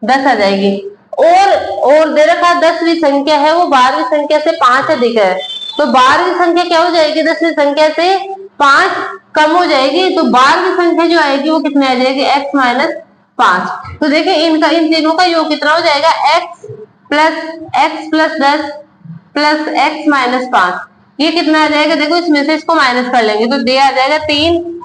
10 आ जाएगी। और दे रखा 10वीं संख्या है वो 12वीं संख्या से 5 अधिक है, तो 12वीं संख्या क्या हो जाएगी, 10वीं संख्या से 5 कम हो जाएगी, तो 12वीं संख्या जो आएगी वो कितनी आ जाएगी, x माइनस 5। तो देखिए इनका इन तीनों का योग कितना हो जाएगा, x plus 10 plus x minus 5, ये कितना आ जाएगा, देखो इसमें से इसको माइनस कर लेंगे तो दे आ जाएगा 3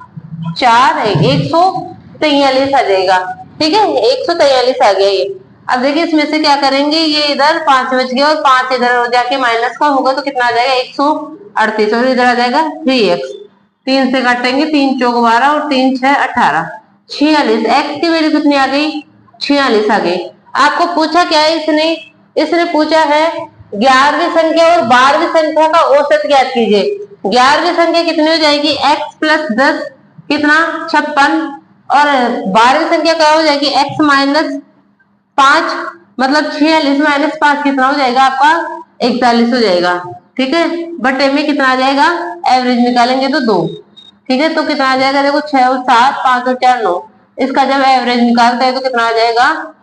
4 143 आ जाएगा। ठीक है, 143 आ गया ये। अब देखिए इसमें से क्या करेंगे, ये इधर 5 बच गया और 5 इधर हो जाके माइनस का होगा तो कितना आ जाएगा, 138, और इधर आ जाएगा 3x, 3 से काटेंगे, 3 चौक 12 और 3 6 18, 46। x की वैल्यू कितनी आ गई, 46 आ गई। आपको पूछा क्या है इसने पूछा है 11वीं संख्या और 12वीं संख्या का औसत ज्ञात कीजिए। 11वीं संख्या कितनी हो जाएगी, x प्लस 10 कितना 56, और 12वीं संख्या क्या हो जाएगी, x माइनस 5, मतलब 46 माइनस 5 कितना हो जाएगा आपका, 41 हो जाएगा। ठीक है, बटे में कितना आ जाएगा, एवरेज निकालेंगे तो 2। ठीक है, तो कितना आ जाएगा, देखो 6 और 7 5 और 4 9, इसका जब एवरेज निकालते हैं तो कितना आ जाएगा,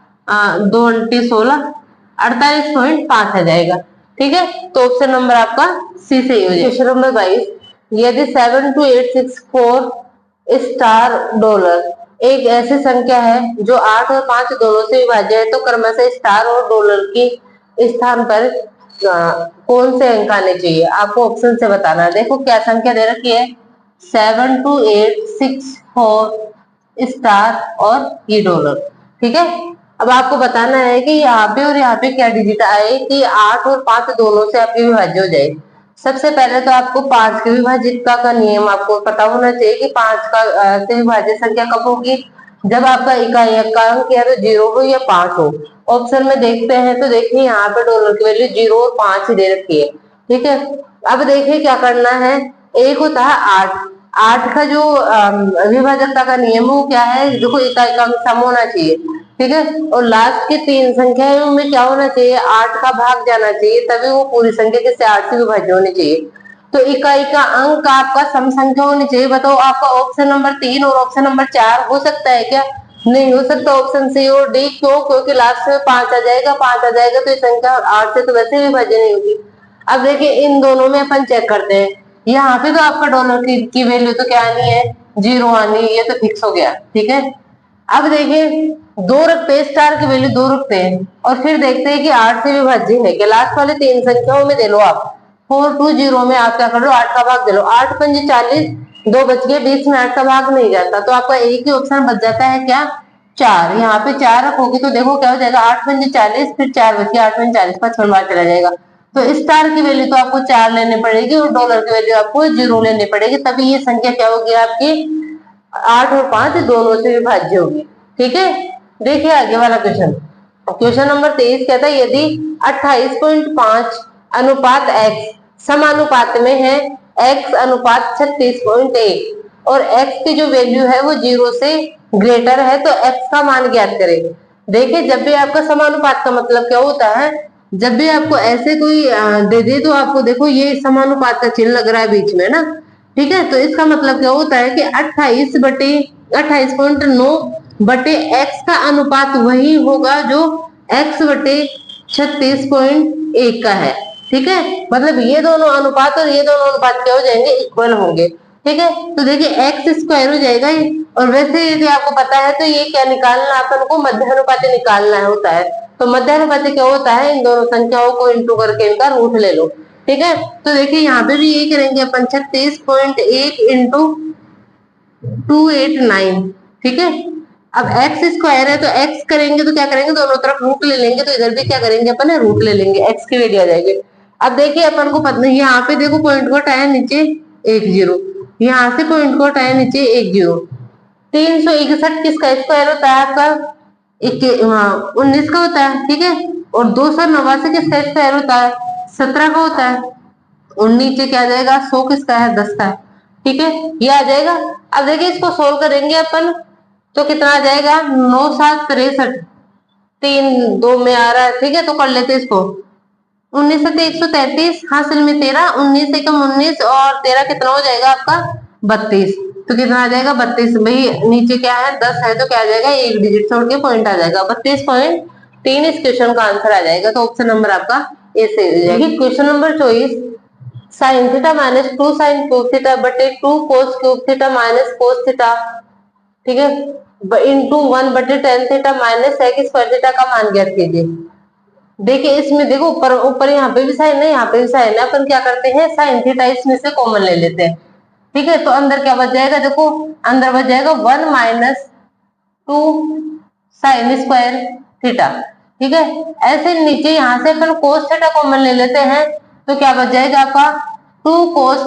2 × 16 48.5 आ जाएगा। ठीक है, तो ऑप्शन नंबर आपका सी सही हो जाएगा। क्वेश्चन नंबर 22, यदि 72864 स्टार डॉलर एक ऐसी संख्या है जो 8 और 5 दोनों से विभाज्य है, तो क्रमशः स्टार और डॉलर की स्थान पर कौन से अंक आने चाहिए, आपको ऑप्शन से बताना है। देखो क्या संख्या दे रखी है, 72864 स्टार और ये डॉलर। ठीक है, अब आपको बताना है कि यहाँ पे और यहाँ पे क्या डिजिट आए कि 8 और 5 दोनों से आपके विभाज्य हो जाए। सबसे पहले तो आपको 5 के विभाजितता का नियम आपको पता होना चाहिए कि 5 का से विभाज्य संख्या कब होगी, जब आपका इकाई अंक या तो 0 हो या 5 हो। ऑप्शन में देखते हैं तो देखिए यहाँ पे डॉलर की वैल्यू 0 और 5 ही दे रखी है। ठीक है, अब देखिए क्या करना है, एक होता है 8 का जो विभाजकता का नियम वो क्या है, देखो इकाई का अंक सम होना चाहिए। ठीक है, और लास्ट के 3 संख्याओं में क्या होना चाहिए, 8 का भाग जाना चाहिए, तभी वो पूरी संख्या किससे 8 से विभाज्य होनी चाहिए। तो इकाई का अंक आपका सम संख्या होनी चाहिए। बताओ आपका ऑप्शन नंबर 3 और ऑप्शन नंबर 4 हो सकता है क्या, नहीं हो सकता। ऑप्शन सी और डी, क्यों, क्योंकि लास्ट में 5 आ जाएगा, 5 आ जाएगा तो ये संख्या 8 से तो वैसे विभाज्य नहीं होगी। अब देखिए इन दोनों में अपन चेक करते हैं, यहाँ पे तो आपका डॉलर की वैल्यू तो क्या आनी है, 0 आनी है, ये तो फिक्स हो गया। ठीक है, अब देखिए 2 रखते हैं, स्टार की वैल्यू 2 रखते हैं और फिर देखते हैं कि 8 से विभाज्य है क्या। लास्ट वाले 3 संख्याओं में दे लो आप 420 में आप क्या कर लो, 8 का भाग दे लो, 8 पंजे 40, 2 बच गए, बीच में 8 का भाग नहीं जाता, तो आपका एक ही ऑप्शन बच जाता है क्या, 4। यहाँ पे 4 रखोगे तो देखो क्या हो जाएगा, 8 पंजे 40, फिर 4 बच गया, 8 पंजे 40 का 6 बार चला जाएगा। तो स्टार की वैल्यू तो आपको 4 लेनी पड़ेगी और डॉलर की वैल्यू आपको 0 लेनी पड़ेगी, तभी ये संख्या क्या होगी आपकी 8 और 5 दोनों से विभाज्य होगी। ठीक है, देखिए आगे वाला क्वेश्चन, क्वेश्चन नंबर 23 कहता है यदि 28.5 अनुपात x समानुपात में है x अनुपात 36.1 और x की जो वैल्यू है वो 0 से ग्रेटर है तो x का मान ज्ञात करें। देखिए जब भी आपका समानुपात का मतलब क्या होता है, जब भी आपको ऐसे कोई दे दे तो आपको देखो ये समानुपात का चिन्ह लग रहा है बीच में ना। ठीक है, तो इसका मतलब क्या होता है कि 28.9 बटे x का अनुपात वही होगा जो x बटे 36.1 का है। ठीक है, मतलब ये दोनों अनुपात और ये दोनों अनुपात क्या हो जाएंगे, इक्वल होंगे। ठीक है, तो देखिए एक्स स्क्वायर हो जाएगा ये, और वैसे यदि आपको पता है तो ये क्या निकालना, अपन को मध्यानुपाती निकालना होता है। तो मध्यानुपाती क्या होता है, इन दोनों संख्याओं को इंटू करके इनका रूट ले लो। ठीक है, तो देखिए यहाँ पे भी ये करेंगे अपन 36.1 इंटू 289। ठीक है, अब एक्स स्क्वायर है तो एक्स करेंगे तो क्या करेंगे, दोनों तरफ रूट ले लेंगे, तो इधर भी क्या करेंगे अपन रूट ले लेंगे, एक्स की वैल्यू आ जाएगी। अब देखिए अपन को पता नहीं, यहाँ पे देखो पॉइंट को हटाया नीचे 1 0, यहाँ से पॉइंट को हटाया नीचे 1 0। 361 किसका स्क्वायर होता है आपका, 19 का होता है। ठीक है, और 289 किसका स्क्वायर होता है, 17 का होता है, और नीचे क्या आ जाएगा 100 किसका है, 10 का है। ठीक है, ये आ जाएगा। अब देखिए इसको सोल्व करेंगे अपन तो कितना आ जाएगा, 9 7 63, 3 2 में आ रहा है। ठीक है, तो कर लेते इसको, 19 से 133, हासिल में 13, 19 से कम 19 और 13 कितना हो जाएगा आपका 32। तो कितना आ जाएगा 32। भाई नीचे क्या है 10 है तो क्या आ जाएगा, एक डिजिट छोड़ के पॉइंट आ जाएगा 32.3 इस क्वेश्चन का आंसर आ जाएगा। तो ऑप्शन नंबर आपका ए से हो जाएगा। Question number 24, sine theta minus 2 sine cube theta बटे 2 cos cube theta minus cos theta, ठीक है, इंटू 1 बटे tan theta minus sec square theta का मान ज्ञात कीजिए। देखिए इसमें देखो ऊपर ऊपर यहाँ पे भी साइन है, यहाँ पे भी साइन है, अपन क्या करते हैं साइन थीटा इसमें से कॉमन ले लेते हैं, ठीक है। तो अंदर क्या बच जाएगा, देखो अंदर बच जाएगा 1 माइनस 2 साइन स्क्वायर थीटा, ठीक है। ऐसे नीचे यहाँ से अपन कोस थीटा कॉमन ले लेते हैं तो क्या बच जाएगा आपका 2 कोस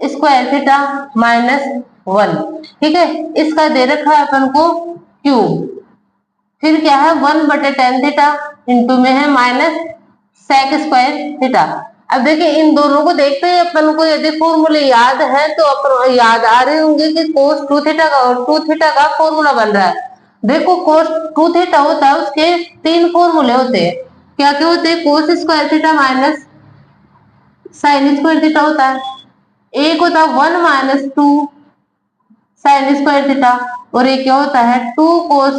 स्क्वायर थीटा माइनस 1, ठीक है। इसका दे रखा है अपन को क्यूब, फिर क्या है 1 बटे टेन थीटा इंटू में है माइनस सेक स्क्वायर थीटा। अब देखिए इन दोनों को देखते हैं अपन को यदि फॉर्मूले याद है तो अपन याद आ रहे होंगे कि कोस 2 थीटा का और 2 थीटा का फॉर्मूला बन रहा है। देखो कोस 2 थीटा होता है उसके 3 फॉर्मूले होते हैं, क्या क्या होते हैं, cos square theta minus sine square theta होता है, एक होता है 1 माइनस 2 साइन स्क्वायर थीटा और एक क्या होता है 2 कोस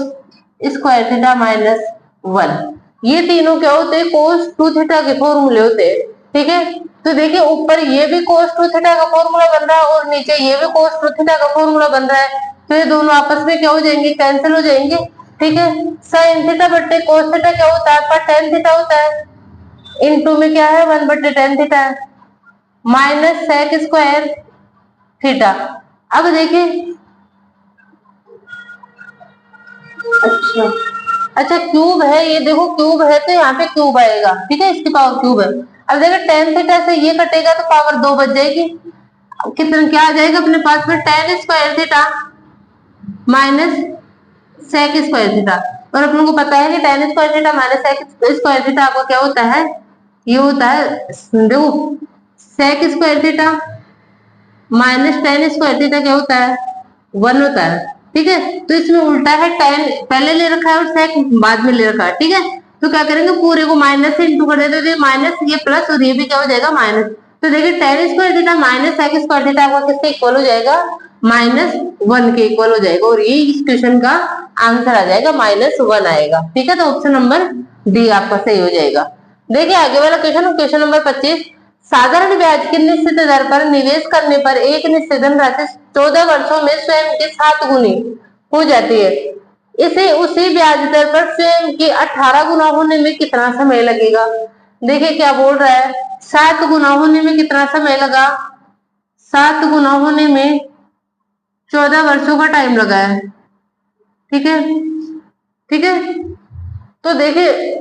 स्क्वायर थीटा माइनस 1। ये तीनों क्या होते हैं कोस 2 थीटा के फॉर्मूले होते हैं, ठीक है। तो देखिए ऊपर ये भी कोस 2 थीटा का फॉर्मूला बन रहा है और नीचे ये भी कोस 2 थीटा का फॉर्मूला बन रहा है, तो ये दोनों आपस में क्या हो जाएंगे, कैंसिल हो जाएंगे, ठीक है। साइन थीटा बट्टे कोस थीटा क्या होता है आपका टेन थीटा होता है, इनटू में क्या है 1 बट्टे टेन थीटा है माइनस सेक स्क्वायर थीटा। अब देखिए अच्छा क्यूब है, ये देखो क्यूब है तो यहाँ पे क्यूब आएगा, ठीक है, इसकी पावर क्यूब है। अब देखो टेन थीटा से ये कटेगा तो पावर 2 बच जाएगी, कितना क्या आ जाएगा अपने पास में tan square theta minus sec square theta. और अपन को पता है कि tan square theta minus sec square theta आपका क्या होता है, ये होता है देखो sec square theta minus tan square theta क्या होता है 1 होता है, ठीक है। तो इसमें उल्टा है, टेन पहले ले रखा है और सेक बाद में ले रखा है, ठीक है। तो क्या करेंगे पूरे को माइनस से इंटू कर देते हैं, माइनस ये प्लस और ये भी क्या हो जाएगा माइनस। तो देखिए tan square theta minus sec square theta आपका किसके इक्वल हो जाएगा, -1 के इक्वल हो जाएगा और ये इस क्वेश्चन का आंसर आ जाएगा -1 आएगा, ठीक है। तो ऑप्शन नंबर डी आपका सही हो जाएगा। देखिए आगे वाला क्वेश्चन नंबर 25, साधारण ब्याज की निश्चित दर पर निवेश करने पर एक निश्चित धनराशि 14 वर्षों में स्वयं के 7 गुनी हो जाती है, इसे उसी ब्याज दर पर स्वयं की 18 गुना होने में कितना समय लगेगा। देखिए क्या बोल रहा है 7 गुना होने में कितना समय लगा, 7 गुना होने में 14 वर्षों का टाइम लगा है, ठीक है, ठीक है। तो देखिए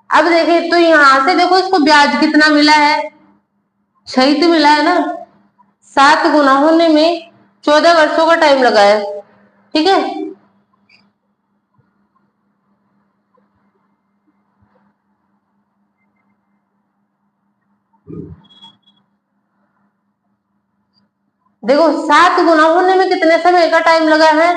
अब देखिए तो यहां से देखो इसको ब्याज कितना मिला है, 6 तो मिला है ना, 7 गुना होने में 14 वर्षों का टाइम लगा है, ठीक है। देखो 7 गुना होने में कितने समय का टाइम लगा है,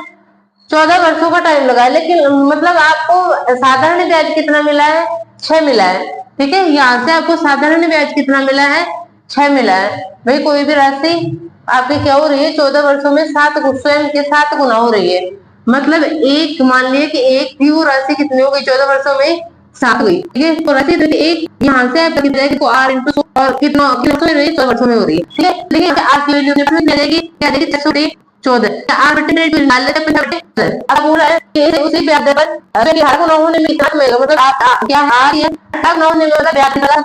14 वर्षों का टाइम लगा है, लेकिन मतलब आपको साधारण ब्याज कितना मिला है, 6 मिला है, ठीक है। यहाँ से आपको साधारण ब्याज कितना मिला है, 6 मिला है। भाई कोई भी राशि आपकी क्या हो रही है 14 वर्षों में 7 स्वयं के 7 गुना हो रही है, मतलब एक मान लिया कि एक थी वो राशि कितनी हो गई 14 वर्षों में 7 हुई, ठीक है। तो राशि एक यहाँ से r इंटू और कितना वर्षों में हो रही है, ठीक है। लेकिन r की वैल्यू मिलेगी क्या देगी 14 आर बटे निकाल लेते हैं। अब बोल रहा है कि उसी ब्याज दर पर 18 गुना होने में कितना मिलेगा, मतलब क्या आर है 18 गुना होने में मतलब ब्याज लगा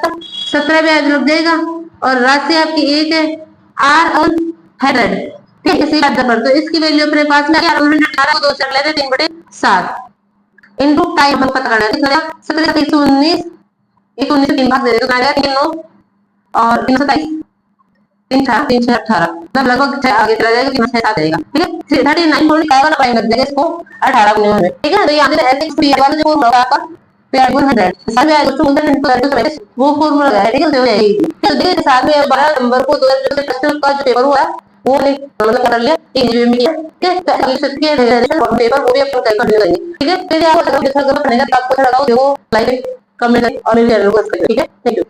17 ब्याज लग जाएगा और राशि आपकी एक है आर और 100, ठीक है, इसी ब्याज दर पर। तो इसकी वैल्यू अपने पास में 18 को 2 से लेते 3/7 इनटू टाइम अपन पता करना है 17 319 19 से 3 भाग दे दे तो आ जाएगा 3 और 327 3 18 मतलब लगभग आगे चला जाएगा 6 7 जाएगा, ठीक है। 39.5 टाइम लग जाएगा इसको 18 गुना में, ठीक है। तो यहाँ पे एलएक्स वाला जो फॉर्मूला आपका पेयर 100 साथ में आज तो मुंडन इनटू वो फॉर्मूला है, ठीक है। तो यही तो देखिए साथ में 12 नंबर को 2000 प्रश्न का जो पेपर हुआ है वो नहीं मतलब कर लिया, एक जीबी में किया, ठीक है। तो अगले शिफ्ट के पेपर वो भी अपन कर लेंगे, ठीक है। फिर आप जैसा अगर पढ़ेगा तो आपको थोड़ा देखो लाइक कमेंट और मेरे चैनल को सब्सक्राइब, ठीक है। Thank you.